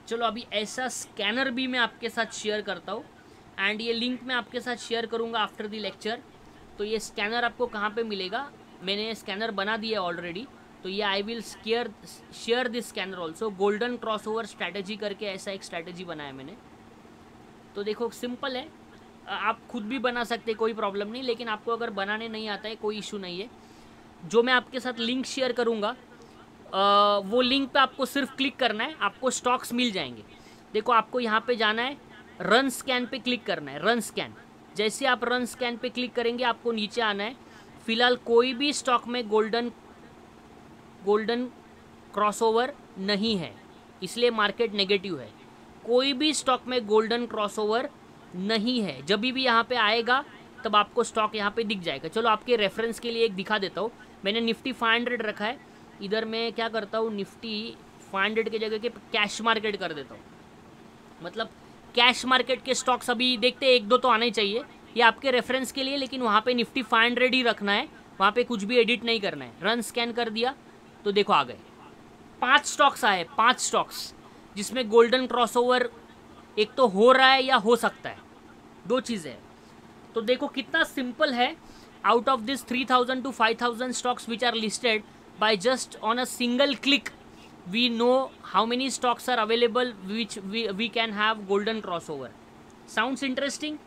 Speaker 1: चलो अभी ऐसा स्कैनर भी मैं आपके साथ शेयर करता हूँ, एंड ये लिंक मैं आपके साथ शेयर करूँगा आफ्टर द लेक्चर. तो ये स्कैनर आपको कहाँ पे मिलेगा, मैंने स्कैनर बना दिया ऑलरेडी. तो ये आई will share this scanner also. Golden crossover strategy करके ऐसा एक स्ट्रैटेजी बनाया मैंने. तो देखो सिंपल है, आप खुद भी बना सकते, कोई प्रॉब्लम नहीं. लेकिन आपको अगर बनाने नहीं आता है कोई इशू नहीं है. जो मैं आपके साथ लिंक शेयर करूँगा वो लिंक पे आपको सिर्फ क्लिक करना है, आपको स्टॉक्स मिल जाएंगे. देखो आपको यहाँ पे जाना है, रन स्कैन पे क्लिक करना है. रन स्कैन, जैसे आप रन स्कैन पे क्लिक करेंगे आपको नीचे आना है. फिलहाल कोई भी स्टॉक में गोल्डन क्रॉसओवर नहीं है, इसलिए मार्केट नेगेटिव है. कोई भी स्टॉक में गोल्डन क्रॉसओवर नहीं है. जब भी यहाँ पे आएगा तब आपको स्टॉक यहाँ पे दिख जाएगा. चलो आपके रेफरेंस के लिए एक दिखा देता हूँ. मैंने निफ्टी 500 रखा है. इधर मैं क्या करता हूँ, निफ्टी 500 की जगह के कैश मार्केट कर देता हूँ. मतलब कैश मार्केट के स्टॉक्स अभी देखते हैं, 1-2 तो आना ही चाहिए. ये आपके रेफरेंस के लिए, लेकिन वहाँ पे निफ्टी 500 ही रखना है, वहाँ पे कुछ भी एडिट नहीं करना है. रन स्कैन कर दिया तो देखो आ गए 5 स्टॉक्स आए. 5 स्टॉक्स जिसमें गोल्डन क्रॉसओवर एक तो हो रहा है या हो सकता है, 2 चीज़ें हैं. तो देखो कितना सिंपल है. Out of this 3000 to 5000 stocks which are listed, by just on a single click we know how many stocks are available which we can have golden crossover. Sounds interesting?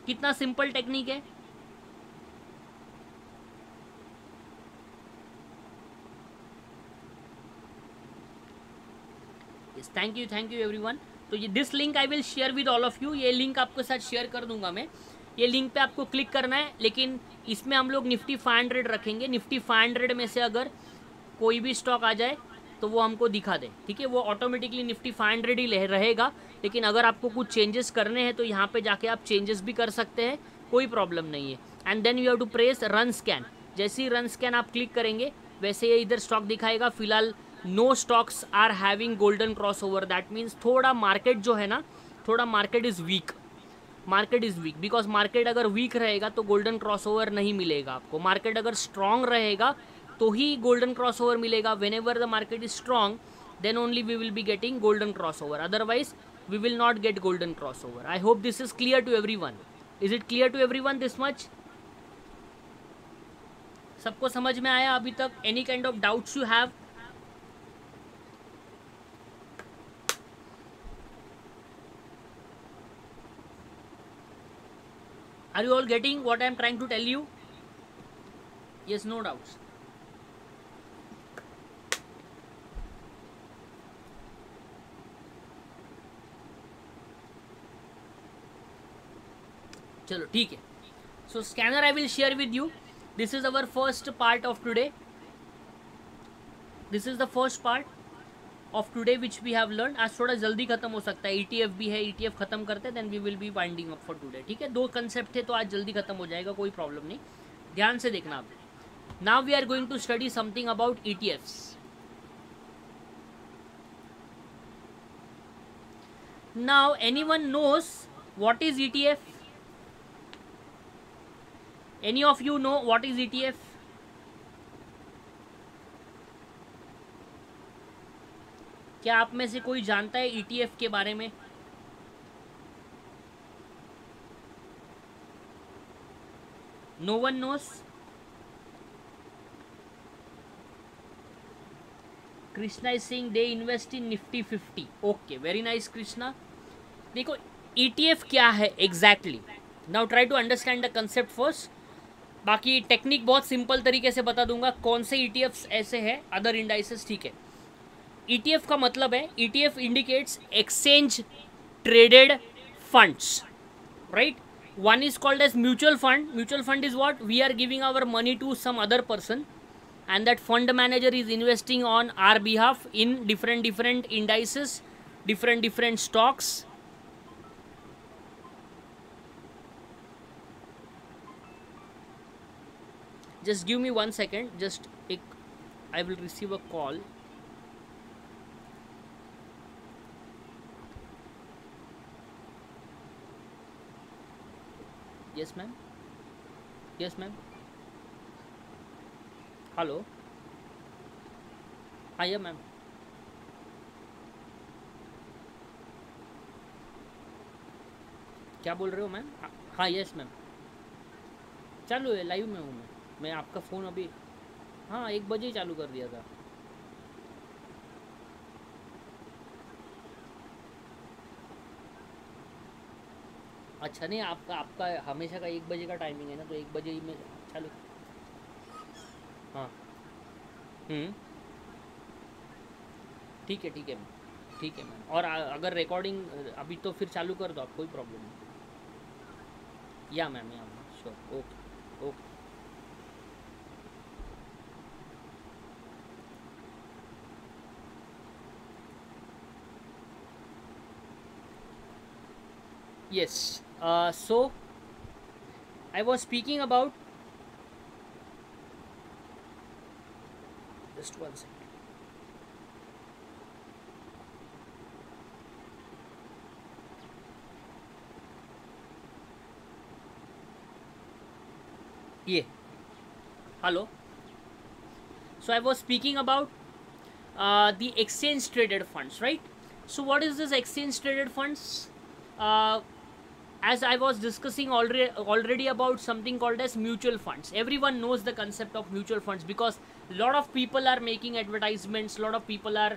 Speaker 1: कितना सिंपल टेक्निक है. yes, thank you everyone. तो ये this link I will share with all of you. ये लिंक आपके साथ शेयर कर दूंगा मैं. ये लिंक पे आपको क्लिक करना है, लेकिन इसमें हम लोग निफ्टी 500 रखेंगे. निफ्टी 500 में से अगर कोई भी स्टॉक आ जाए तो वो हमको दिखा दे. ठीक है, वो ऑटोमेटिकली निफ्टी 500 ही रहेगा. लेकिन अगर आपको कुछ चेंजेस करने हैं तो यहाँ पे जाके आप चेंजेस भी कर सकते हैं, कोई प्रॉब्लम नहीं है. And then you have to press run scan. जैसे ही रन स्कैन आप क्लिक करेंगे वैसे ये इधर स्टॉक दिखाएगा. फिलहाल no stocks are having golden crossover. That means थोड़ा मार्केट जो है ना, थोड़ा market is weak. Market is weak, because market अगर वीक रहेगा तो गोल्डन क्रॉसओवर नहीं मिलेगा आपको. मार्केट अगर स्ट्रांग रहेगा तो ही गोल्डन क्रॉसओवर मिलेगा. When ever the market is strong, then only we will be getting golden crossover, otherwise we will not get golden crossover. I hope this is clear to everyone. Is it clear to everyone this much? सबको समझ में आया अभी तक? Any kind of doubts you have? Are you all getting what I am trying to tell you? Yes, no doubts. चलो ठीक है. So scanner I will share with you. This is our first part of today. This is the first part of today which we have learn. आज थोड़ा जल्दी खत्म हो सकता है, ईटीएफ भी है, ईटीएफ खत्म करते हैं then we will be winding up for today. ठीक है, 2 कंसेप्ट थे तो आज जल्दी खत्म हो जाएगा, कोई प्रॉब्लम नहीं. ध्यान से देखना आप. Now we are going to study something about ETFs. Now anyone knows what is ETF? Any of you know what is ETF? क्या आप में से कोई जानता है ETF के बारे में? No one knows? Krishna is saying they invest in Nifty 50. Okay, very nice Krishna. देखो ETF क्या है exactly? Now try to understand the concept first. बाकी टेक्निक बहुत सिंपल तरीके से बता दूंगा. कौन से ईटीएफ्स ऐसे हैं, अदर इंडाइसेस. ठीक है, ईटीएफ का मतलब है, ETF indicates exchange traded funds, right. One is called as mutual fund. Mutual fund is what? We are giving our money to some other person and that fund manager is investing on our behalf in different indices, different stocks. Just give me 1 second. Just I will receive a call. Yes ma'am. Yes ma'am. Hello. आइए मैम. क्या बोल रहे हो मैम? हाँ यस मैम, चालू है, लाइव में हूँ मैं आपका फ़ोन अभी, हाँ 1 बजे ही चालू कर दिया था. अच्छा नहीं, आपका हमेशा का 1 बजे का टाइमिंग है ना, तो 1 बजे ही मैं चालू. हाँ ठीक है मैम. ठीक है मैम. और अगर रिकॉर्डिंग अभी तो फिर चालू कर दो आप, कोई प्रॉब्लम नहीं. या ma'am sure. Okay okay. yes, so I was speaking about, just 1 second. Yeah, hello. So I was speaking about the exchange traded funds, right? So what is this exchange traded funds? As I was discussing already about something called as mutual funds. Everyone knows the concept of mutual funds because a lot of people are making advertisements, a lot of people are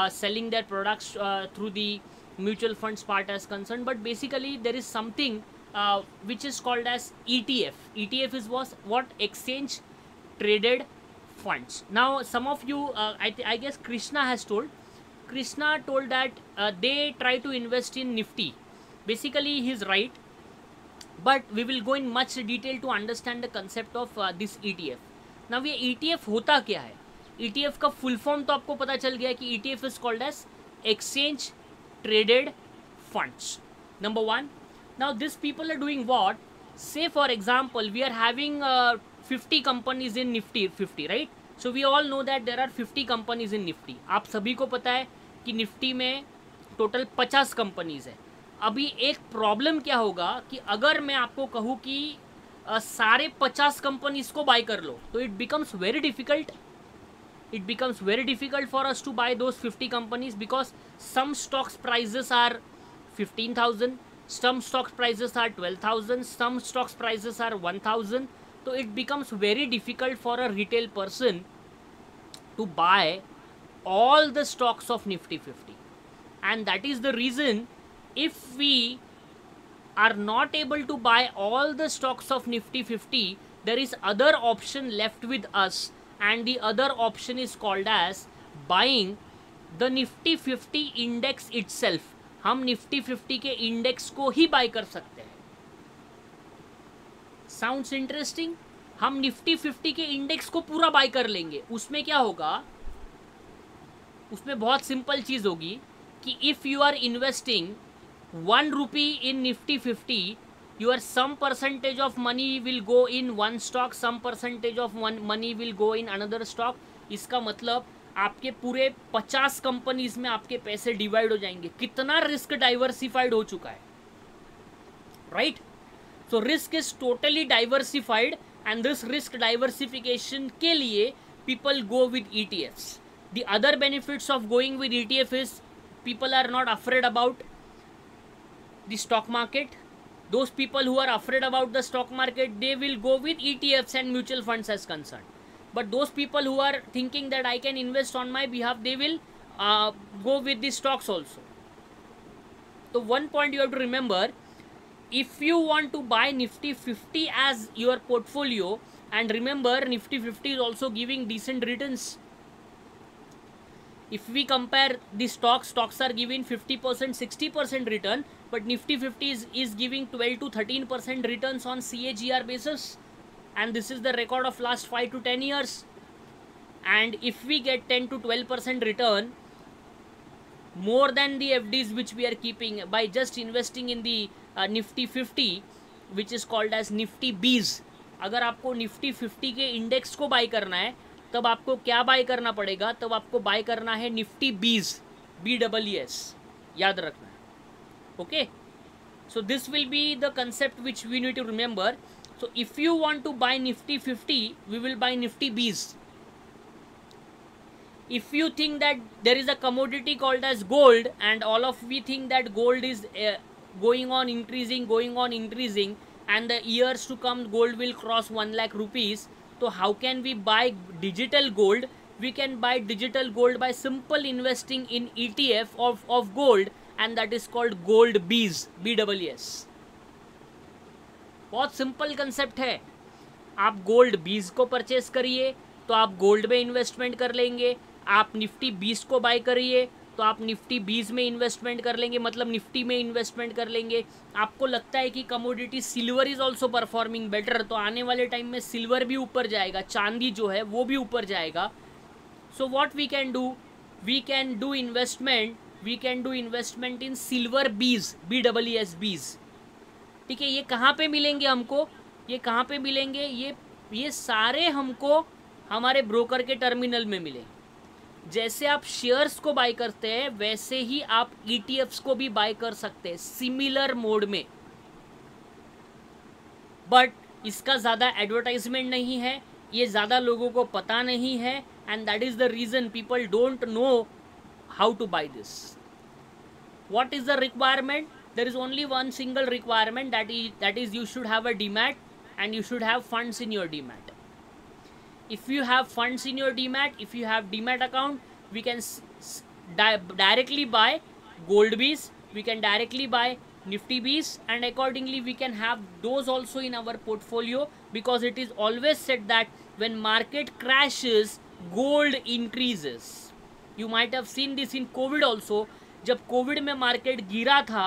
Speaker 1: selling their products through the mutual funds part as concerned. But basically there is something which is called as ETF. ETF is what? Exchange traded funds. Now some of you, I guess Krishna told that they try to invest in Nifty. Basically he is right, but we will go in much detail to understand the concept of this ETF. Now ये ETF होता क्या है? ETF का फुल फॉर्म तो आपको पता चल गया कि ETF is called as exchange traded funds. Number 1. Now these people are doing what? Say for example we are having 50 companies in Nifty 50, right? So we all know that there are 50 companies in Nifty. आप सभी को पता है कि निफ्टी में टोटल 50 कंपनीज है. अभी एक प्रॉब्लम क्या होगा कि अगर मैं आपको कहूँ कि सारे 50 कंपनीज को बाय कर लो, तो it becomes very difficult. It becomes very difficult for us to buy those 50 companies because some stocks prices are 15,000, some stocks prices are 12,000, some stocks prices are 1,000. So it becomes very difficult for a retail person to buy all the stocks of Nifty 50. And that is the reason, if we are not able to buy all the stocks of Nifty 50, there is other option left with us, and the other option is called as buying the Nifty 50 index itself. हम Nifty 50 के इंडेक्स को ही बाय कर सकते हैं. Sounds interesting. हम Nifty 50 के इंडेक्स को पूरा बाय कर लेंगे. उसमें क्या होगा, उसमें बहुत सिंपल चीज होगी कि if you are investing 1 rupee in Nifty 50, your some percentage of money will go in one stock, some percentage of one money will go in another stock. इसका मतलब आपके पूरे 50 कंपनीज में आपके पैसे डिवाइड हो जाएंगे. कितना रिस्क डाइवर्सिफाइड हो चुका है, right? So risk is totally diversified, and this risk diversification के लिए people go with ETFs. The other benefits of going with ETF is people are not afraid about the stock market. Those people who are afraid about the stock market, they will go with ETFs and mutual funds as concerned. But those people who are thinking that I can invest on my behalf, they will go with the stocks also. So one point you have to remember, if you want to buy Nifty 50 as your portfolio, and remember Nifty 50 is also giving decent returns. If we compare the stocks are giving 50%, 60% return, but Nifty 50 is giving 12 to 13% returns on CAGR basis, and this is the record of last 5 to 10 years. And if we get 10 to 12% return, more than the FDs which we are keeping by just investing in the Nifty 50, which is called as Nifty Bs. अगर आपको Nifty 50 के इंडेक्स को बाय करना है, तब आपको क्या बाय करना पड़ेगा? तब आपको बाय करना है Nifty Bs, BEES, याद रखना है. Okay, so this will be the concept which we need to remember. So if you want to buy Nifty 50, we will buy Nifty Bs. If you think that there is a commodity called as gold, and all of we think that gold is going on increasing, and the years to come gold will cross 1 lakh rupees. So how can we buy digital gold? We can buy digital gold by simple investing in ETF of gold, and that is called gold Bs, BEES. बहुत सिंपल कंसेप्ट है. आप गोल्ड बीज को परचेस करिए तो आप गोल्ड में इन्वेस्टमेंट कर लेंगे. आप निफ्टी 20 को बाय करिए तो आप निफ्टी 20 में इन्वेस्टमेंट कर लेंगे, मतलब निफ्टी में इन्वेस्टमेंट कर लेंगे. आपको लगता है कि commodity silver is also performing better, तो आने वाले टाइम में सिल्वर भी ऊपर जाएगा, चांदी जो है वो भी ऊपर जाएगा. So what we can do investment in silver bees, BEES बीज. ठीक है, ये कहाँ पे मिलेंगे हमको? ये कहाँ पे मिलेंगे? ये सारे हमको हमारे ब्रोकर के टर्मिनल में मिलेंगे. जैसे आप शेयर्स को बाय करते हैं वैसे ही आप ETFs को भी बाय कर सकते हैं सिमिलर मोड में. बट इसका ज़्यादा एडवर्टाइजमेंट नहीं है, ये ज़्यादा लोगों को पता नहीं है, and that is the reason people don't know how to buy this. What is the requirement? There is only one single requirement, that is you should have a DMAT, and you should have funds in your DMAT. If you have funds in your DMAT, if you have DMAT account, we can directly buy gold Bs, we can directly buy Nifty Bs, and accordingly we can have those also in our portfolio, because it is always said that when market crashes, gold increases. You might have seen this in COVID also. जब कोविड में मार्केट गिरा था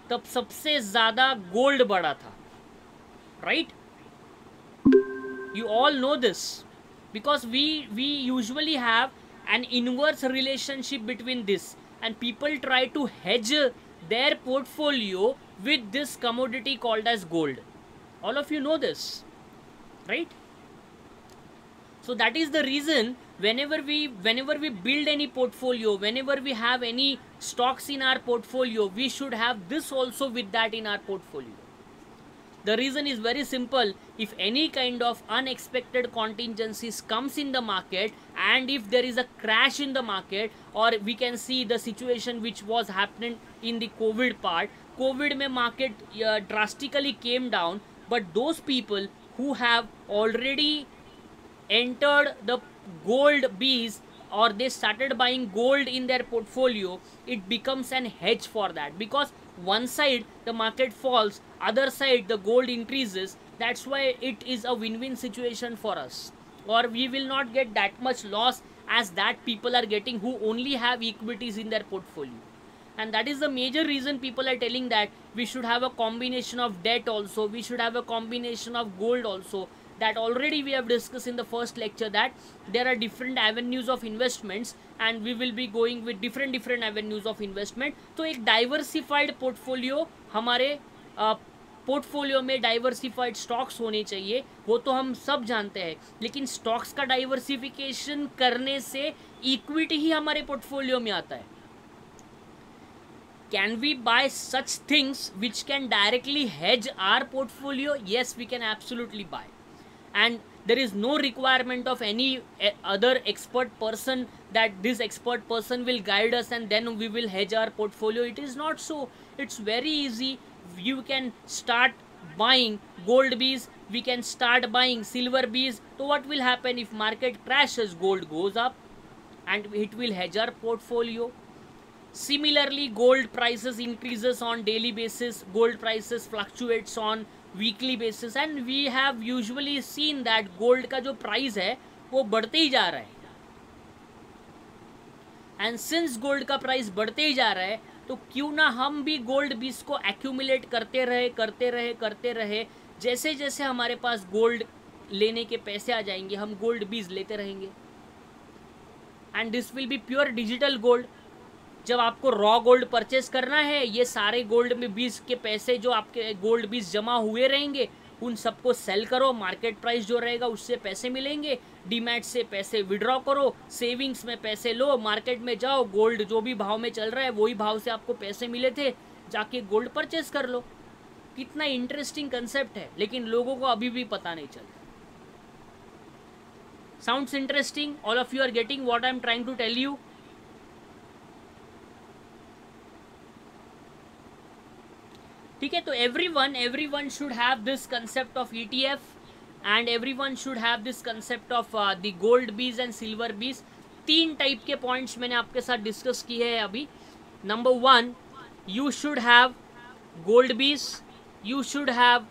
Speaker 1: तब सबसे ज्यादा गोल्ड बढ़ा था, right? You all know this because we usually have an inverse relationship between this, and people try to hedge their portfolio with this commodity called as gold. All of you know this, right? So that is the reason whenever we build any portfolio, whenever we have any stocks in our portfolio, we should have this also with that in our portfolio. The reason is very simple. If any kind of unexpected contingencies comes in the market, and if there is a crash in the market, or we can see the situation which was happening in the COVID part, COVID mein market drastically came down, but those people who have already entered the gold bees, or they started buying gold in their portfolio, it becomes an hedge for that, because one side the market falls, other side the gold increases. That's why it is a win-win situation for us, or we will not get that much loss as that people are getting who only have equities in their portfolio. And that is the major reason people are telling that we should have a combination of debt also, we should have a combination of gold also. That already we have discussed in the first lecture, that there are different avenues of investments, and we will be going with different avenues of investment. तो एक diversified portfolio हमारे पोर्टफोलियो में डाइवर्सिफाइड स्टॉक्स होने चाहिए, वो तो हम सब जानते हैं, लेकिन स्टॉक्स का डाइवर्सिफिकेशन करने से इक्विटी ही हमारे पोर्टफोलियो में आता है. Can we buy such things which can directly hedge our portfolio? Yes, we can absolutely buy. And there is no requirement of any other expert person that this expert person will guide us and then we will hedge our portfolio. It is not so. It's very easy. You can start buying gold bees, we can start buying silver bees. So what will happen if market crashes? Gold goes up and it will hedge our portfolio. Similarly, gold prices increases on daily basis, gold prices fluctuates on weekly basis, and we have usually seen that gold का जो प्राइस है वो बढ़ते ही जा रहा है. एंड सिंस गोल्ड का प्राइस बढ़ते ही जा रहा है, तो क्यों ना हम भी गोल्ड बीज को एक्यूमुलेट करते रहे. जैसे जैसे हमारे पास गोल्ड लेने के पैसे आ जाएंगे, हम गोल्ड बीज लेते रहेंगे. And this will B pure digital gold. जब आपको रॉ गोल्ड परचेस करना है, ये सारे गोल्ड में बीज के पैसे जो आपके गोल्ड बीज जमा हुए रहेंगे, उन सबको सेल करो, मार्केट प्राइस जो रहेगा उससे पैसे मिलेंगे, डीमैट से पैसे विड्रॉ करो, सेविंग्स में पैसे लो, मार्केट में जाओ, गोल्ड जो भी भाव में चल रहा है वही भाव से आपको पैसे मिले थे, जाके गोल्ड परचेस कर लो. कितना इंटरेस्टिंग कंसेप्ट है, लेकिन लोगों को अभी भी पता नहीं चलता. Sounds interesting? All of you are getting what I am trying to tell you? ठीक है, तो everyone should have this concept of ETF, and everyone should have this concept of the gold bees and silver bees. 3 type के पॉइंट्स मैंने आपके साथ डिस्कस किए हैं अभी. Number 1, you should have gold bees, you should have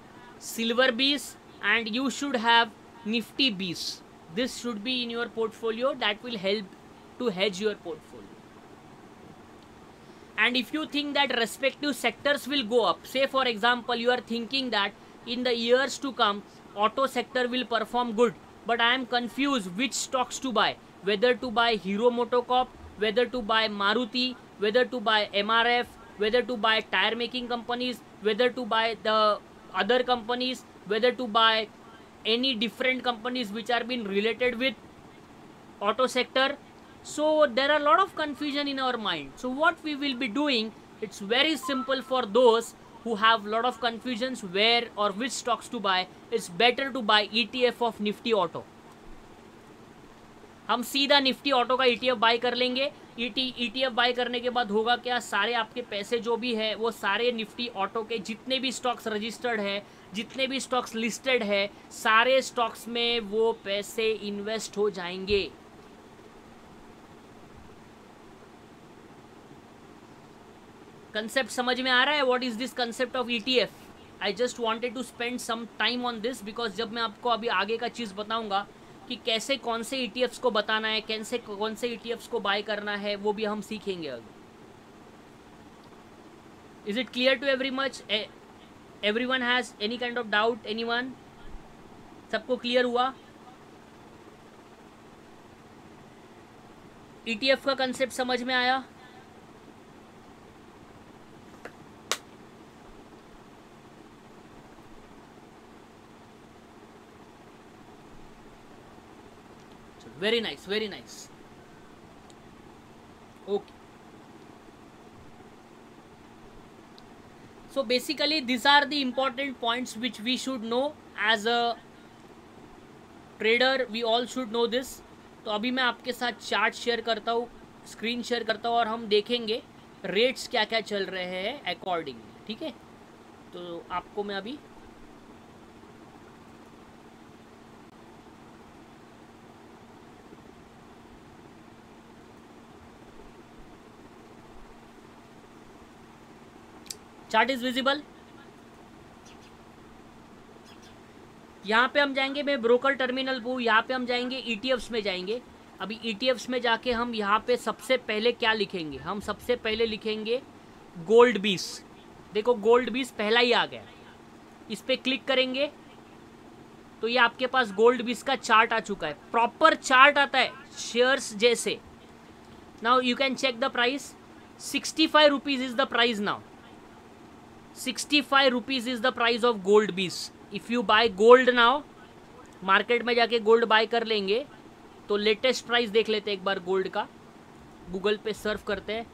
Speaker 1: silver bees, and you should have nifty bees. This should be in your portfolio. That will help to hedge your portfolio. And if you think that respective sectors will go up, say for example you are thinking that in the years to come auto sector will perform good, but I am confused which stocks to buy, whether to buy Hero MotoCorp, whether to buy Maruti, whether to buy MRF, whether to buy tire making companies, whether to buy the other companies, whether to buy any different companies which are being related with auto sector. So there are a lot of confusion in our mind. So what we will be doing, it's very simple for those who have lot of confusions where or which stocks to buy. It's better to buy ETF of Nifty Auto. हम सीधा निफ्टी ऑटो का ETF बाय कर लेंगे. ETF बाय करने के बाद होगा क्या, सारे आपके पैसे जो भी है वो सारे निफ्टी ऑटो के जितने भी स्टॉक्स रजिस्टर्ड है, जितने भी स्टॉक्स लिस्टेड है, सारे स्टॉक्स में वो पैसे इन्वेस्ट हो जाएंगे. कंसेप्ट समझ में आ रहा है? What is this concept of ETF? I just wanted to spend some time on this, because जब मैं आपको अभी आगे का चीज़ बताऊंगा कि कैसे कौन से ETFs को बताना है, कैसे कौन से ETFs को बाय करना है, वो भी हम सीखेंगे अभी. Is it clear to everyone has any kind of doubt? Anyone? सबको क्लियर हुआ? ETF का कंसेप्ट समझ में आया? Very nice, very nice. Okay. So basically these are the important points which we should know as a trader. We all should know this. तो अभी मैं आपके साथ चार्ट शेयर करता हूँ, स्क्रीन शेयर करता हूँ और हम देखेंगे रेट्स क्या क्या चल रहे हैं अकॉर्डिंग. ठीक है, तो आपको मैं अभी चार्ट इज विजिबल. यहाँ पे हम जाएंगे, मैं ब्रोकर टर्मिनल पर हूँ. यहाँ पे हम जाएंगे ईटीएफ्स में जाएंगे. अभी ईटीएफ्स में जाके हम यहाँ पे सबसे पहले क्या लिखेंगे, हम सबसे पहले लिखेंगे गोल्ड बीस. देखो गोल्ड बीस पहला ही आ गया. इस पर क्लिक करेंगे तो ये आपके पास गोल्ड बीस का चार्ट आ चुका है. प्रॉपर चार्ट आता है शेयर्स जैसे. Now you can check the price. 65 rupees is the price now. 65 rupees is the price of gold bees. If you buy gold now, market में जाके गोल्ड बाय कर लेंगे तो लेटेस्ट प्राइस देख लेते हैं एक बार गोल्ड का. गूगल पे सर्फ करते हैं.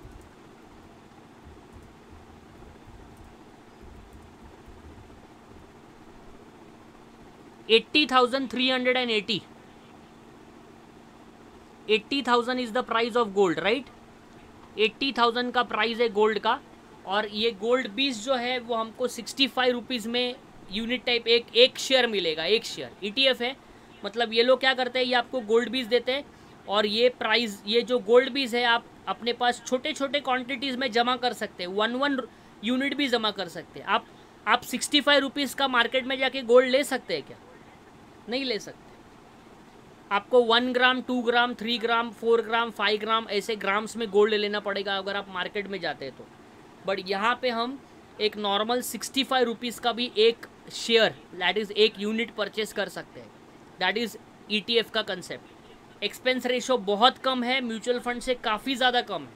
Speaker 1: $80,380. 80,000 is the price of gold, right. 80,000 का प्राइस है गोल्ड का. और ये गोल्ड बीस जो है वो हमको 65 रुपीज़ में यूनिट टाइप एक शेयर मिलेगा. एक शेयर ईटीएफ है, मतलब ये लोग क्या करते हैं, ये आपको गोल्ड बीस देते हैं और ये प्राइस, ये जो गोल्ड बीस है आप अपने पास छोटे छोटे क्वांटिटीज़ में जमा कर सकते हैं. 1 यूनिट भी जमा कर सकते हैं. आप 65 रुपीज़ का मार्केट में जाके गोल्ड ले सकते हैं क्या? नहीं ले सकते. आपको 1 ग्राम, 2 ग्राम, 3 ग्राम, 4 ग्राम, 5 ग्राम ऐसे ग्राम्स में गोल्ड लेना पड़ेगा अगर आप मार्केट में जाते हैं तो. बट यहाँ पे हम एक नॉर्मल 65 रुपीज़ का भी एक शेयर, दैट इज़ एक यूनिट परचेस कर सकते हैं. दैट इज़ ईटीएफ का कंसेप्ट. एक्सपेंस रेशो बहुत कम है, म्यूचुअल फंड से काफ़ी ज़्यादा कम है.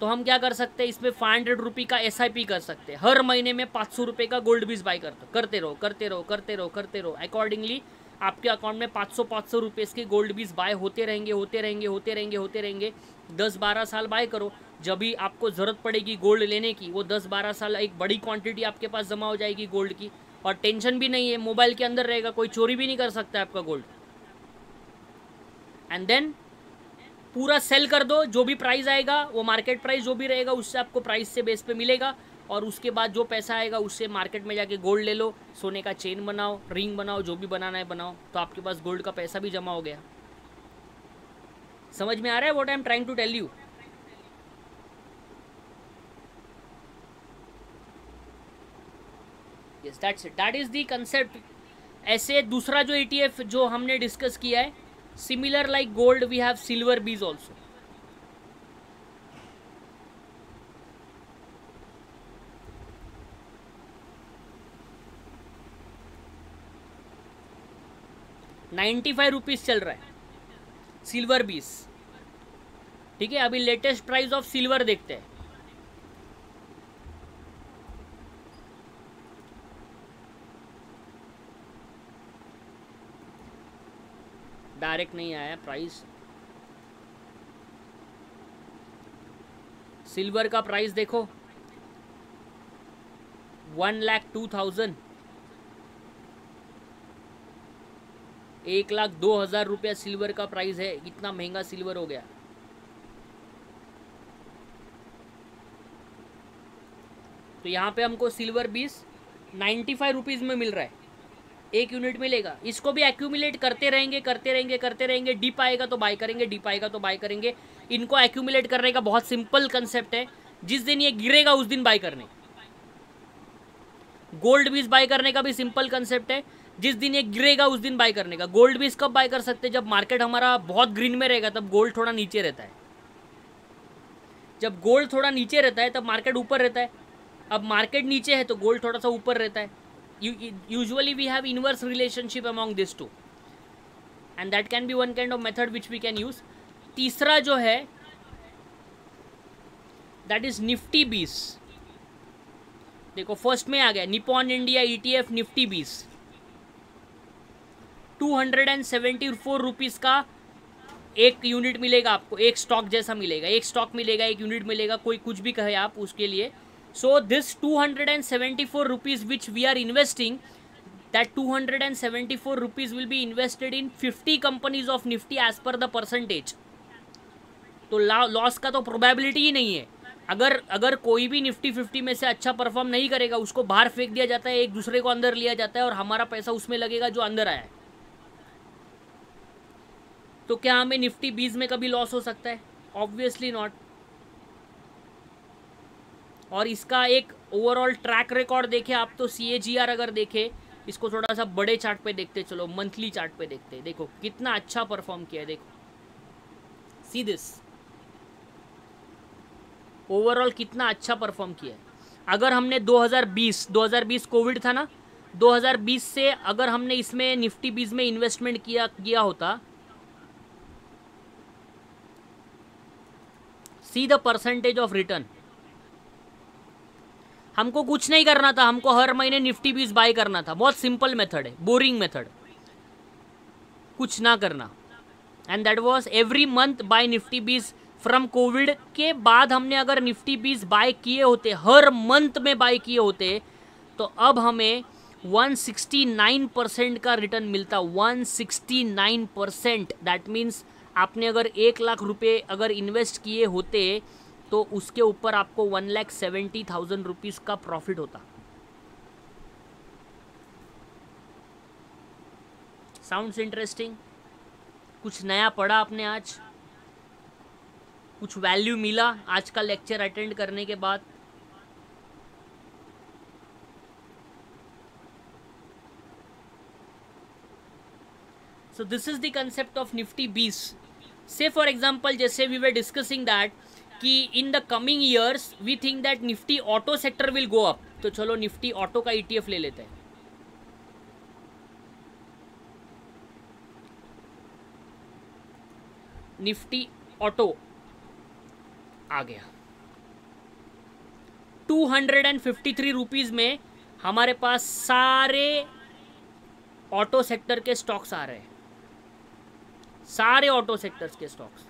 Speaker 1: तो हम क्या कर सकते हैं, इसमें 500 रुपये का एसआईपी कर सकते हैं. हर महीने में 500 रुपये का गोल्ड बीस बाय करते रहो. अकॉर्डिंगली आपके अकाउंट में 500 रुपये के गोल्ड बीस बाय होते रहेंगे. 10-12 साल बाय करो. जब भी आपको ज़रूरत पड़ेगी गोल्ड लेने की, वो 10-12 साल एक बड़ी क्वांटिटी आपके पास जमा हो जाएगी गोल्ड की. और टेंशन भी नहीं है, मोबाइल के अंदर रहेगा, कोई चोरी भी नहीं कर सकता है आपका गोल्ड. एंड देन पूरा सेल कर दो. जो भी प्राइस आएगा वो मार्केट प्राइस जो भी रहेगा उससे आपको प्राइस से बेस पे मिलेगा. और उसके बाद जो पैसा आएगा उससे मार्केट में जाके गोल्ड ले लो, सोने का चेन बनाओ, रिंग बनाओ, जो भी बनाना है बनाओ. तो आपके पास गोल्ड का पैसा भी जमा हो गया. समझ में आ रहा है what I am trying to tell you? Yes, that's it. That is the concept. ऐसे दूसरा जो ईटीएफ जो हमने डिस्कस किया है, similar like gold we have silver bees also. ₹95 चल रहा है सिल्वर बीस. ठीक है, अभी लेटेस्ट प्राइस ऑफ सिल्वर देखते हैं. डायरेक्ट नहीं आया प्राइस. सिल्वर का प्राइस देखो, 1,02,000. 1,02,000 रुपया सिल्वर का प्राइस है. इतना महंगा सिल्वर हो गया. तो यहाँ पे हमको सिल्वर बीस 95 रुपीज़ में मिल रहा है. एक यूनिट मिलेगा. इसको भी एक्यूमुलेट करते रहेंगे. डिप आएगा तो बाय करेंगे. इनको एक्यूमुलेट करने का बहुत सिंपल कंसेप्ट है. जिस दिन ये गिरेगा उस दिन बाय करने. गोल्ड बीस बाय करने का भी सिंपल कंसेप्ट है. जिस दिन ये गिरेगा उस दिन बाय करने का. गोल्ड बीस कब बाय कर सकते हैं? जब मार्केट हमारा बहुत ग्रीन में रहेगा, तब गोल्ड थोड़ा नीचे रहता है. जब गोल्ड थोड़ा नीचे रहता है तब मार्केट ऊपर रहता है. अब मार्केट नीचे है तो गोल्ड थोड़ा सा ऊपर रहता है. Usually we have inverse relationship among these two, and that can be one kind of method which we can use. तीसरा जो है that is निफ्टी 20. देखो फर्स्ट में आ गया Nippon India ETF Nifty 20. 274 rupees का एक यूनिट मिलेगा आपको, एक स्टॉक जैसा मिलेगा, एक स्टॉक मिलेगा, एक यूनिट मिलेगा, कोई कुछ भी कहे आप उसके लिए. So this 274 rupees which we are investing, that 274 rupees will be invested in 50 companies of Nifty as per the percentage. तो लॉस का तो प्रोबेबिलिटी ही नहीं है. अगर कोई भी निफ्टी 50 में से अच्छा परफॉर्म नहीं करेगा, उसको बाहर फेंक दिया जाता है, एक दूसरे को अंदर लिया जाता है और हमारा पैसा उसमें लगेगा जो अंदर आया है. तो क्या हमें निफ्टी 20 में कभी लॉस हो सकता है? Obviously not. और इसका एक ओवरऑल ट्रैक रिकॉर्ड देखे आप तो CAGR अगर देखे, इसको थोड़ा सा बड़े चार्ट पे देखते चलो, मंथली चार्ट पे देखते, देखो कितना अच्छा परफॉर्म किया है. देखो, सी दिस, ओवरऑल कितना अच्छा परफॉर्म किया है. अगर हमने 2020 कोविड था ना, 2020 से अगर हमने इसमें निफ्टी 20 में इन्वेस्टमेंट किया होता, see the percentage of return. हमको कुछ नहीं करना था, हमको हर महीने निफ्टी 20 बाय करना था. बहुत सिंपल मेथड है, बोरिंग मेथड, कुछ ना करना. And that was every month by Nifty 20. From Covid के बाद हमने अगर निफ्टी 20 बाय किए होते, हर मंथ में बाय किए होते, तो अब हमें 169% का रिटर्न मिलता. 169%. दैट मीन्स आपने अगर 1 लाख रुपये अगर इन्वेस्ट किए होते तो उसके ऊपर आपको 1,70,000 रुपीज़ का प्रॉफिट होता. Sounds interesting? कुछ नया पढ़ा आपने आज? कुछ वैल्यू मिला आज का लेक्चर अटेंड करने के बाद? So this is the concept of Nifty 20. Say for example, जैसे वी वर डिस्कसिंग दैट कि in the coming years we think that Nifty auto sector will go up. तो चलो निफ्टी ऑटो का ETF ले लेते हैं. निफ्टी ऑटो आ गया. 253 रुपीज़ में हमारे पास सारे ऑटो सेक्टर के स्टॉक्स आ रहे हैं, सारे ऑटो सेक्टर्स के स्टॉक्स.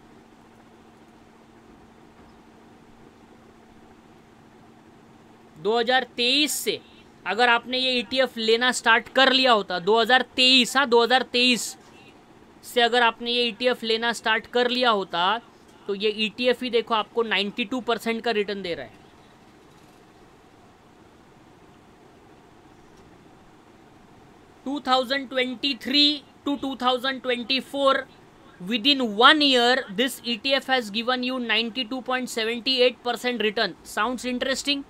Speaker 1: दो 2023 से अगर आपने ये ETF लेना स्टार्ट कर लिया होता, 2023 से अगर आपने ये ETF लेना स्टार्ट कर लिया होता, तो ये ETF ही देखो आपको 92% का रिटर्न दे रहा है. To 2023 to 2024, within 1 year, this ETF has given you 92.78% return. Sounds interesting?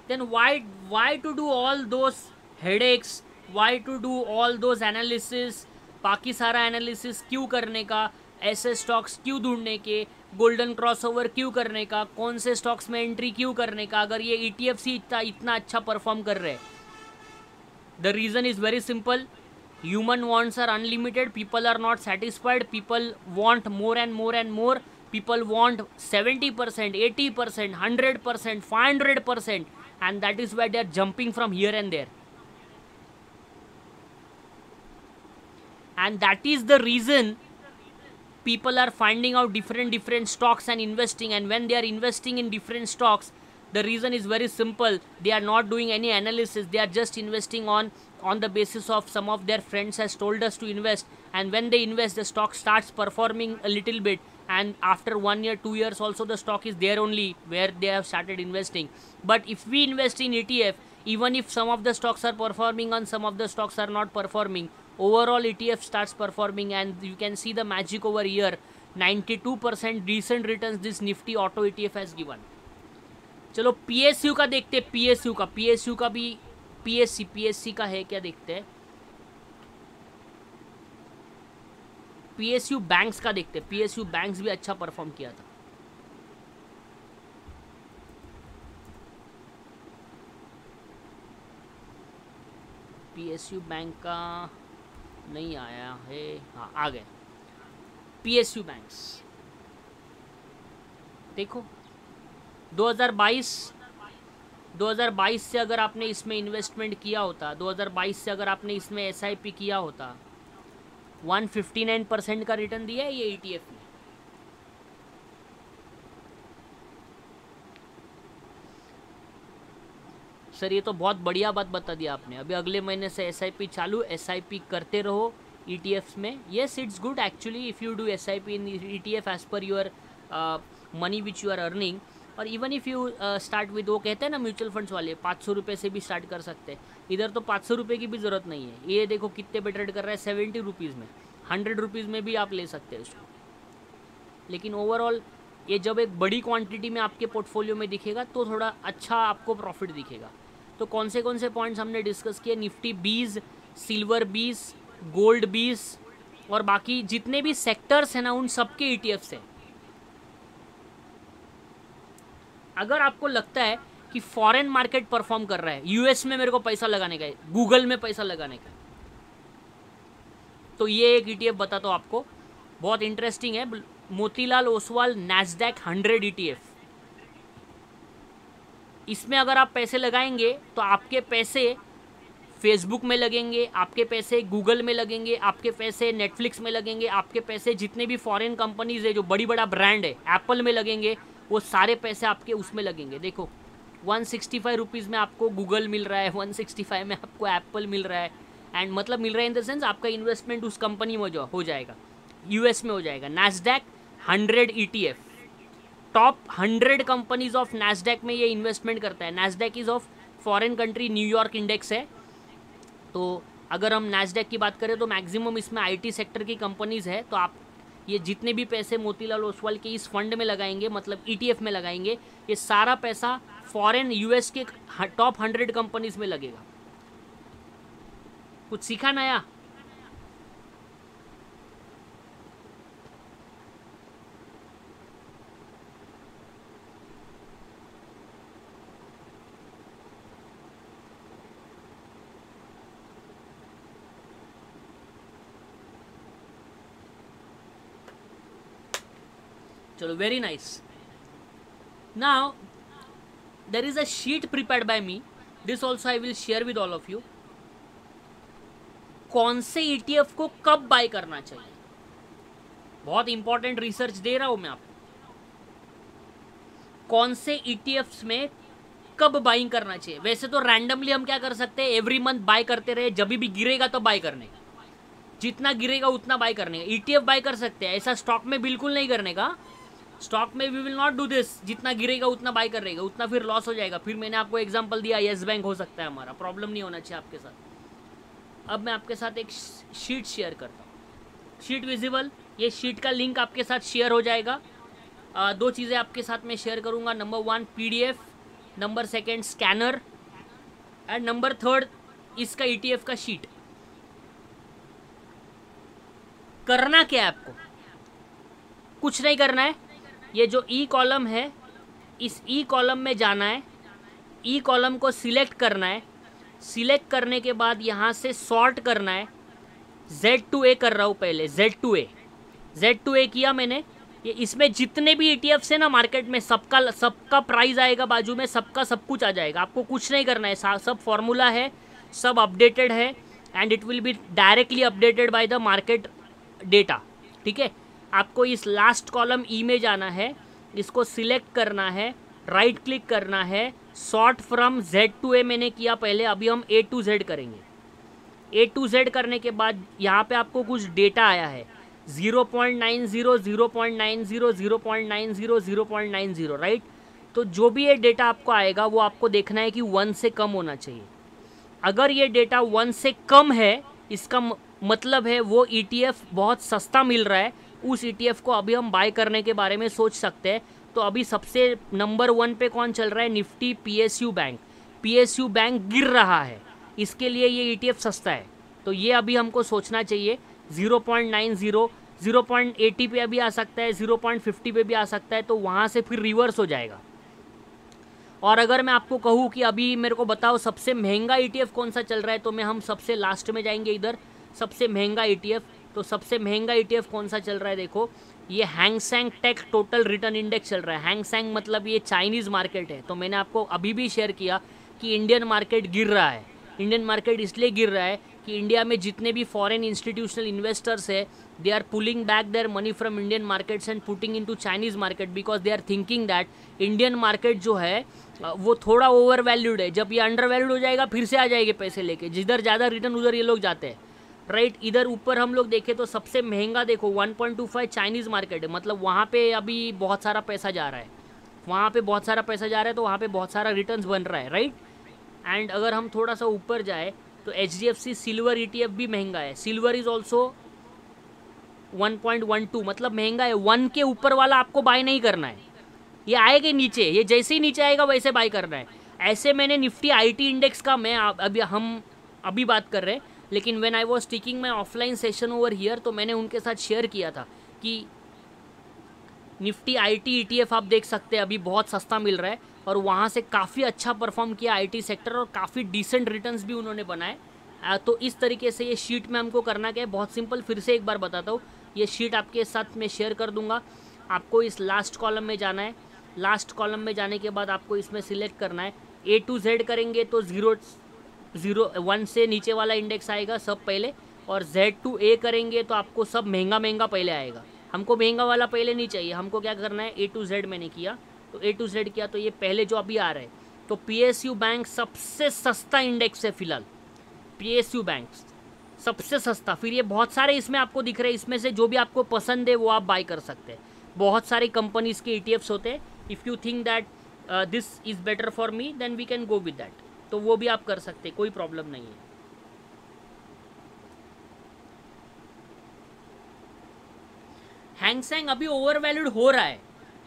Speaker 1: Then why to do all those headaches? Why to do all those analysis? बाकी सारा एनालिसिस क्यों करने का? ऐसे स्टॉक्स क्यों ढूंढने के? गोल्डन क्रॉसओवर क्यों करने का? कौन से स्टॉक्स में एंट्री क्यों करने का अगर ये ETFs ही इतना अच्छा परफॉर्म कर रहे हैं? The reason is very simple. Human wants are unlimited. People are not satisfied. People want more and more and more. People want 70%, 80%, 100%, 500%, and that is why they are jumping from here and there. And that is the reason people are finding out different stocks and investing. And when they are investing in different stocks, the reason is very simple. They are not doing any analysis. They are just investing on the basis of some of their friends has told us to invest. And when they invest, the stock starts performing a little bit. And after 1 year, 2 years also, the stock is there only where they have started investing. But if we invest in ETF, even if some of the stocks are performing and some of the stocks are not performing, overall ETF starts performing. And you can see the magic over here. 92% decent returns this Nifty Auto ETF has given. चलो PSU का देखते हैं. PSU का भी PSC का है क्या देखते हैं. PSU बैंक्स का देखते हैं. PSU बैंक्स भी अच्छा परफॉर्म किया था. PSU बैंक का नहीं आया है. हाँ, आ गए. PSU banks. देखो 2022 से अगर आपने इसमें इन्वेस्टमेंट किया होता, 2022 से अगर आपने इसमें SIP किया होता, 159% का रिटर्न दिया है ये ETF ने। सर ये तो बहुत बढ़िया बात बता दिया आपने। अभी अगले महीने से SIP चालू, SIP करते रहो ETFs में। Yes it's good actually if you do SIP in ETF as per your money which you are earning. और even if you start with, वो कहते हैं ना म्यूचुअल फंड्स वाले 500 रुपये से भी स्टार्ट कर सकते हैं। इधर तो 500 रुपये की भी ज़रूरत नहीं है। ये देखो कितने पे ट्रेड कर रहा है, 70 रुपीज़ में, 100 रुपीज़ में भी आप ले सकते हैं उसको। लेकिन ओवरऑल ये जब एक बड़ी क्वांटिटी में आपके पोर्टफोलियो में दिखेगा तो थोड़ा अच्छा आपको प्रॉफिट दिखेगा। तो कौन से पॉइंट्स हमने डिस्कस किए, निफ्टी 20, सिल्वर 20, गोल्ड 20 और बाकी जितने भी सेक्टर्स हैं ना उन सबके ETFs हैं। अगर आपको लगता है कि फॉरेन मार्केट परफॉर्म कर रहा है, US में मेरे को पैसा लगाने का है, गूगल में पैसा लगाने का है, तो ये एक ETF बताता हूँ आपको, बहुत इंटरेस्टिंग है, मोतीलाल ओसवाल नैस्डैक 100 ETF। इसमें अगर आप पैसे लगाएंगे तो आपके पैसे फेसबुक में लगेंगे, आपके पैसे गूगल में लगेंगे, आपके पैसे नेटफ्लिक्स में लगेंगे, आपके पैसे जितने भी फॉरेन कंपनीज है जो बड़ी बड़ा ब्रांड है एप्पल में लगेंगे, वो सारे पैसे आपके उसमें लगेंगे। देखो 165 रुपीज़ में आपको गूगल मिल रहा है, 165 में आपको एप्पल मिल रहा है, एंड मतलब मिल रहा है इन द सेंस आपका इन्वेस्टमेंट उस कंपनी में जो हो जाएगा, US में हो जाएगा। Nasdaq 100 ETF, top 100 companies of Nasdaq में ये इन्वेस्टमेंट करता है। Nasdaq is of foreign country, New York index है। तो अगर हम नैस्डैक की बात करें तो मैक्सिमम इसमें IT सेक्टर की कंपनीज है। तो आप ये जितने भी पैसे मोतीलाल ओसवाल के इस फंड में लगाएंगे, मतलब ETF में लगाएंगे, ये सारा पैसा फॉरेन US के टॉप 100 कंपनीज में लगेगा। कुछ सीखा नया? चलो, very nice. Now there is a sheet prepared by me, this also I will share with all of you। कौन से ETF को कब बाय करना चाहिए, बहुत इंपॉर्टेंट रिसर्च दे रहा हूं मैं आपको। कौन से ETFs में कब बाइंग करना चाहिए। वैसे तो रैंडमली हम क्या कर सकते हैं, एवरी मंथ बाय करते रहे, जब भी गिरेगा तो बाय करने का, जितना गिरेगा उतना बाय करने का। ETF बाय कर सकते हैं, ऐसा स्टॉक में बिल्कुल नहीं करने का। स्टॉक में we will not do this, जितना गिरेगा उतना बाय करेगा, उतना फिर लॉस हो जाएगा। फिर मैंने आपको एग्जांपल दिया, येस बैंक हो सकता है हमारा, प्रॉब्लम नहीं होना चाहिए आपके साथ। अब मैं आपके साथ एक शीट शेयर करता हूँ, शीट विजिबल, ये शीट का लिंक आपके साथ शेयर हो जाएगा। दो चीज़ें आपके साथ में शेयर करूँगा, number 1 PDF, number 2 scanner, and number 3 इसका ETF का शीट। करना क्या है आपको, कुछ नहीं करना है। ये जो E कॉलम है, इस E कॉलम में जाना है, E कॉलम को सिलेक्ट करना है, सिलेक्ट करने के बाद यहाँ से सॉर्ट करना है। Z2A कर रहा हूँ पहले, Z2A किया मैंने। ये इसमें जितने भी ETFs है ना मार्केट में, सबका प्राइस आएगा बाजू में, सबका सब कुछ आ जाएगा। आपको कुछ नहीं करना है, सब फॉर्मूला है, सब अपडेटेड है, and it will be directly updated by the market data. ठीक है, आपको इस लास्ट कॉलम E में जाना है, इसको सिलेक्ट करना है, राइट क्लिक करना है, सॉर्ट फ्रॉम Z2A मैंने किया पहले, अभी हम A to Z करेंगे। A to Z करने के बाद यहाँ पे आपको कुछ डेटा आया है, 0.90, 0.90, 0.90, 0.90, राइट। तो जो भी ये डेटा आपको आएगा वो आपको देखना है कि 1 से कम होना चाहिए। अगर ये डेटा 1 से कम है, इसका मतलब है वो ETF बहुत सस्ता मिल रहा है, उस ETF को अभी हम बाय करने के बारे में सोच सकते हैं। तो अभी सबसे नंबर 1 पे कौन चल रहा है, Nifty PSU bank. PSU bank गिर रहा है, इसके लिए ये ETF सस्ता है, तो ये अभी हमको सोचना चाहिए। 0.90, 0.80 पे भी आ सकता है, 0.50 पे भी आ सकता है, तो वहाँ से फिर रिवर्स हो जाएगा। और अगर मैं आपको कहूँ कि अभी मेरे को बताओ सबसे महंगा ETF कौन सा चल रहा है, तो हम सबसे लास्ट में जाएंगे। इधर सबसे महंगा ETF तो सबसे महंगा ETF कौन सा चल रहा है देखो, ये Hang Seng tech total return index चल रहा है। हैंग सेंग मतलब ये चाइनीज़ मार्केट है। तो मैंने आपको अभी भी शेयर किया कि इंडियन मार्केट गिर रहा है। इंडियन मार्केट इसलिए गिर रहा है कि इंडिया में जितने भी फॉरेन इंस्टीट्यूशनल इन्वेस्टर्स है, they are pulling back their money from Indian markets and putting into Chinese market, because they are thinking that Indian market जो है वो थोड़ा ओवर वैल्यूड है। जब ये अंडर वैल्यूड हो जाएगा फिर से आ जाएंगे पैसे लेके, जिधर ज़्यादा रिटर्न उधर ये लोग जाते हैं, राइट। इधर ऊपर हम लोग देखें तो सबसे महंगा देखो 1.25 चाइनीज़ मार्केट है, मतलब वहाँ पे अभी बहुत सारा पैसा जा रहा है, वहाँ पे बहुत सारा पैसा जा रहा है, तो वहाँ पे बहुत सारा रिटर्न्स बन रहा है, राइट। एंड अगर हम थोड़ा सा ऊपर जाए तो HDFC सिल्वर ETF भी महंगा है। सिल्वर इज ऑल्सो 1.12, मतलब महंगा है। 1 के ऊपर वाला आपको बाय नहीं करना है, ये आएगा नीचे, ये जैसे ही नीचे आएगा वैसे बाय करना है। ऐसे मैंने निफ्टी IT इंडेक्स का मैं अभी बात कर रहे हैं, लेकिन when I was taking my offline session over here, तो मैंने उनके साथ शेयर किया था कि निफ्टी IT ETF आप देख सकते हैं अभी बहुत सस्ता मिल रहा है, और वहाँ से काफ़ी अच्छा परफॉर्म किया IT सेक्टर, और काफ़ी डिसेंट रिटर्न्स भी उन्होंने बनाए। तो इस तरीके से ये शीट में हमको करना क्या है, बहुत सिंपल, फिर से एक बार बताता हूँ। ये शीट आपके साथ मैं शेयर कर दूंगा। आपको इस लास्ट कॉलम में जाना है। लास्ट कॉलम में जाने के बाद आपको इसमें सिलेक्ट करना है, A to Z करेंगे तो 1 से नीचे वाला इंडेक्स आएगा सब पहले, और Z to A करेंगे तो आपको सब महंगा महंगा पहले आएगा। हमको महंगा वाला पहले नहीं चाहिए, हमको क्या करना है, A to Z मैंने किया, तो A to Z किया तो ये पहले जो अभी आ रहा है, तो PSU बैंक सबसे सस्ता इंडेक्स है फिलहाल। PSU बैंक सबसे सस्ता। फिर ये बहुत सारे इसमें आपको दिख रहे हैं, इसमें से जो भी आपको पसंद है वो आप बाय कर सकते हैं। बहुत सारी कंपनीज के ETFs होते हैं। If you think that this is better for me then we can go with that, तो वो भी आप कर सकते हैं, कोई प्रॉब्लम नहीं है। हैंग सेंग अभी ओवर वैल्यूड हो रहा है।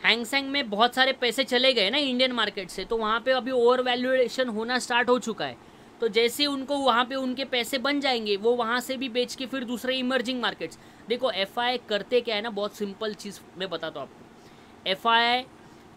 Speaker 1: हैंग सेंग में बहुत सारे पैसे चले गए ना इंडियन मार्केट से, तो वहाँ पे अभी ओवर वैल्यूएशन होना स्टार्ट हो चुका है। तो जैसे ही उनको वहाँ पे उनके पैसे बन जाएंगे, वो वहाँ से भी बेच के फिर दूसरे इमर्जिंग मार्केट्स। देखो FI करते क्या है ना, बहुत सिंपल चीज़ मैं बताता हूँ आपको। FI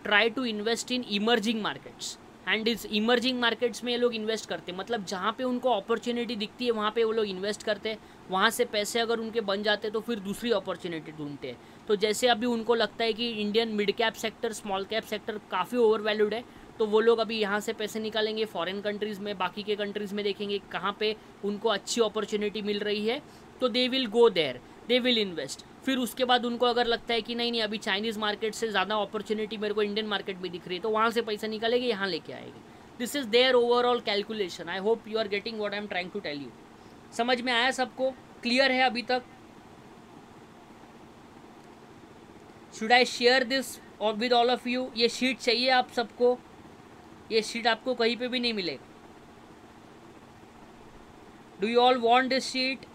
Speaker 1: try to invest in emerging markets, and इस इमर्जिंग मार्केट्स में ये लोग इन्वेस्ट करते हैं, मतलब जहाँ पे उनको अपॉर्चुनिटी दिखती है वहाँ पे वो लोग इन्वेस्ट करते हैं। वहाँ से पैसे अगर उनके बन जाते हैं तो फिर दूसरी अपॉर्चुनिटी ढूंढते हैं। तो जैसे अभी उनको लगता है कि Indian mid cap sector, small cap sector काफ़ी ओवर वैल्यूड है, तो वो लोग अभी यहाँ से पैसे निकालेंगे, फॉरेन कंट्रीज़ में, बाकी के कंट्रीज़ में देखेंगे कहाँ पे उनको अच्छी अपॉर्चुनिटी मिल रही है, तो they will go there, they will invest. फिर उसके बाद उनको अगर लगता है कि नहीं नहीं अभी चाइनीज़ मार्केट से ज़्यादा अपॉर्चुनिटी मेरे को इंडियन मार्केट में दिख रही है, तो वहाँ से पैसा निकालेंगे, यहाँ लेके आएंगे। This is their overall calculation. I hope you are getting what I am trying to tell you. समझ में आया सबको? क्लियर है अभी तक? Should I share this with all of you? ये शीट चाहिए आप सबको? ये शीट आपको कहीं पे भी नहीं मिलेगा। Do you all want this sheet?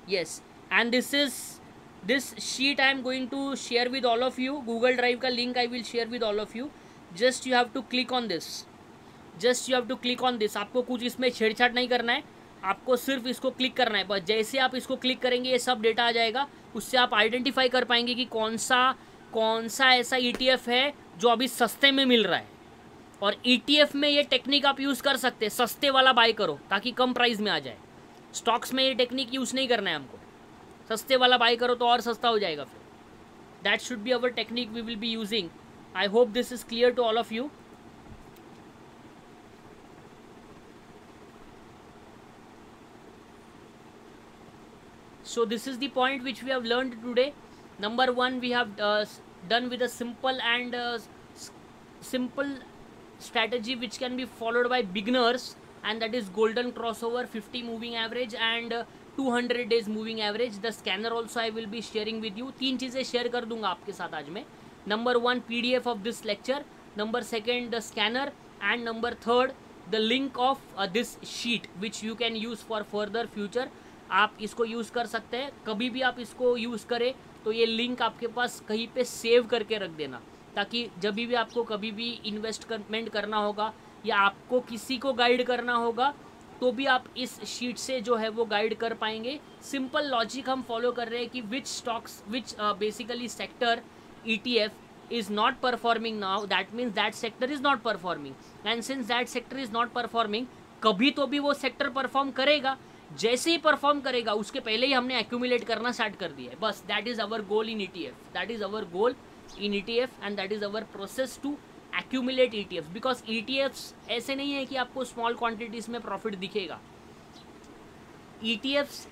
Speaker 1: yes, and this sheet I am going to share with all of you. Google Drive का link I will share with all of you. Just you have to click on this. Just you have to click on this. आपको कुछ इसमें छेड़छाड़ नहीं करना है, आपको सिर्फ इसको क्लिक करना है बस। जैसे आप इसको क्लिक करेंगे ये सब डेटा आ जाएगा, उससे आप आइडेंटिफाई कर पाएंगे कि कौन सा ऐसा ETF है जो अभी सस्ते में मिल रहा है। और ETF में ये टेक्निक आप यूज़ कर सकते हैं, सस्ते वाला बाय करो ताकि कम प्राइस में आ जाए। स्टॉक्स में ये टेक्निक यूज़ नहीं करना है हमको, सस्ते वाला बाय करो तो और सस्ता हो जाएगा फिर। That should be our technique we will be using. I hope this is clear to all of you. So this is the point which we have learned today. Number 1, we have done with a simple and simple strategy which can be followed by beginners, and that is golden crossover, 50 moving average and 200 days moving average. The scanner also I will be sharing with you. 3 चीज़ें शेयर कर दूंगा आपके साथ आज मैं। Number 1, PDF of this lecture. Number 2, the scanner, and number 3, the link of this sheet which you can use for further future. आप इसको यूज़ कर सकते हैं, कभी भी आप इसको यूज़ करें तो ये लिंक आपके पास कहीं पे सेव करके रख देना, ताकि जब भी आपको कभी भी इन्वेस्टमेंट करना होगा या आपको किसी को गाइड करना होगा तो भी आप इस शीट से जो है वो गाइड कर पाएंगे। सिंपल लॉजिक हम फॉलो कर रहे हैं कि which stocks, which basically sector ETF is not performing now, that means that sector is not performing, and since that sector is not performing, कभी तो भी वो सेक्टर परफॉर्म करेगा। जैसे ही परफॉर्म करेगा उसके पहले ही हमने एक्यूमुलेट करना स्टार्ट कर दिया है, बस that is our goal in ETF, that is our goal in ETF and that is our process to accumulate ETFs, बिकॉज ETFs ऐसे नहीं है कि आपको स्मॉल क्वांटिटीज में प्रॉफिट दिखेगा। ETFs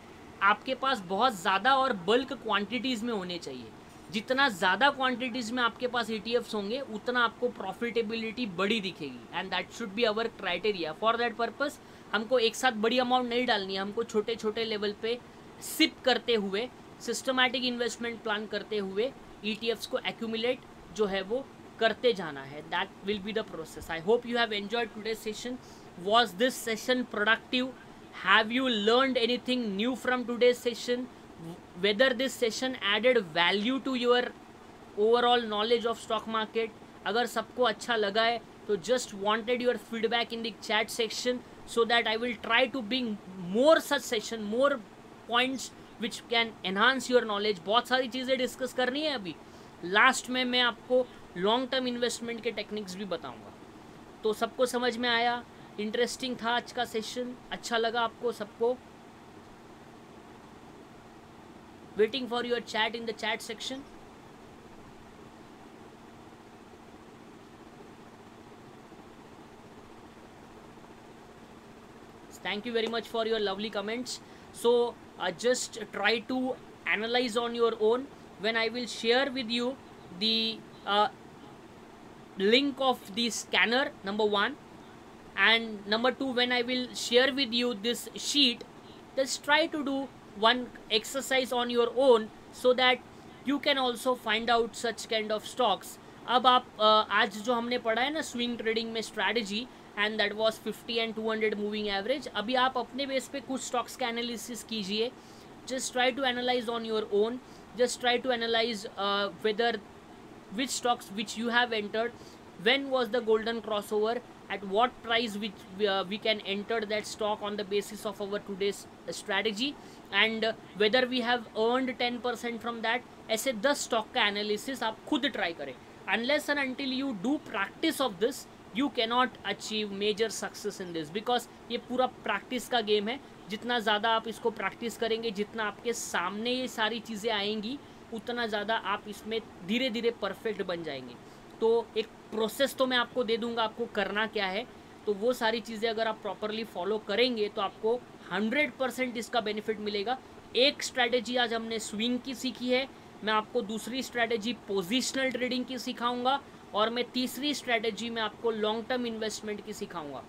Speaker 1: आपके पास बहुत ज़्यादा और बल्क क्वांटिटीज़ में होने चाहिए। जितना ज़्यादा क्वांटिटीज़ में आपके पास ETFs होंगे उतना आपको प्रॉफिटेबिलिटी बड़ी दिखेगी, and that should be our criteria. For that purpose हमको एक साथ बड़ी अमाउंट नहीं डालनी है, हमको छोटे छोटे लेवल पे सिप करते हुए, सिस्टमैटिक इन्वेस्टमेंट प्लान करते हुए ETFs को एक्यूमुलेट जो है वो करते जाना है। That will be the process. I hope you have enjoyed today session. Was this session productive? Have you learned anything new from today's session? Whether this session added value to your overall knowledge of stock market? अगर सबको अच्छा लगा है तो just wanted your feedback in the chat section so that I will try to bring more such session, more points which can enhance your knowledge. बहुत सारी चीज़ें डिस्कस करनी है अभी। लास्ट में मैं आपको लॉन्ग टर्म इन्वेस्टमेंट के टेक्निक्स भी बताऊंगा। तो सबको समझ में आया? इंटरेस्टिंग था आज का सेशन? अच्छा लगा आपको सबको? Waiting for your chat in the chat section. Thank you very much for your lovely comments. So just try to analyze on your own when I will share with you the link of the scanner, number 1. And number 2, when I will share with you this sheet, just try to do one exercise on your own so that you can also find out such kind of stocks. अब आप आज जो हमने पढ़ा है ना स्विंग ट्रेडिंग में strategy, and that was 50 and 200 moving average, अभी आप अपने बेस पे कुछ स्टॉक्स का एनालिसिस कीजिए। Just try to analyze on your own, just try to analyze whether which stocks which you have entered, when was the golden crossover, at what price which we can enter that stock on the basis of our today's strategy, and whether we have earned 10% from that. ऐसे 10 स्टॉक का एनालिसिस आप खुद ट्राई करें। Unless and until you do practice of this you cannot achieve major success in this, because ये पूरा प्रैक्टिस का गेम है। जितना ज़्यादा आप इसको प्रैक्टिस करेंगे, जितना आपके सामने ये सारी चीज़ें आएंगी, उतना ज़्यादा आप इसमें धीरे धीरे परफेक्ट बन जाएंगे। तो एक प्रोसेस तो मैं आपको दे दूंगा, आपको करना क्या है, तो वो सारी चीज़ें अगर आप प्रॉपरली फॉलो करेंगे तो आपको 100% इसका बेनिफिट मिलेगा। एक स्ट्रैटेजी आज हमने स्विंग की सीखी है, मैं आपको दूसरी स्ट्रैटेजी पोजिशनल ट्रेडिंग की सिखाऊंगा, और मैं तीसरी स्ट्रैटेजी में आपको लॉन्ग टर्म इन्वेस्टमेंट की सिखाऊंगा।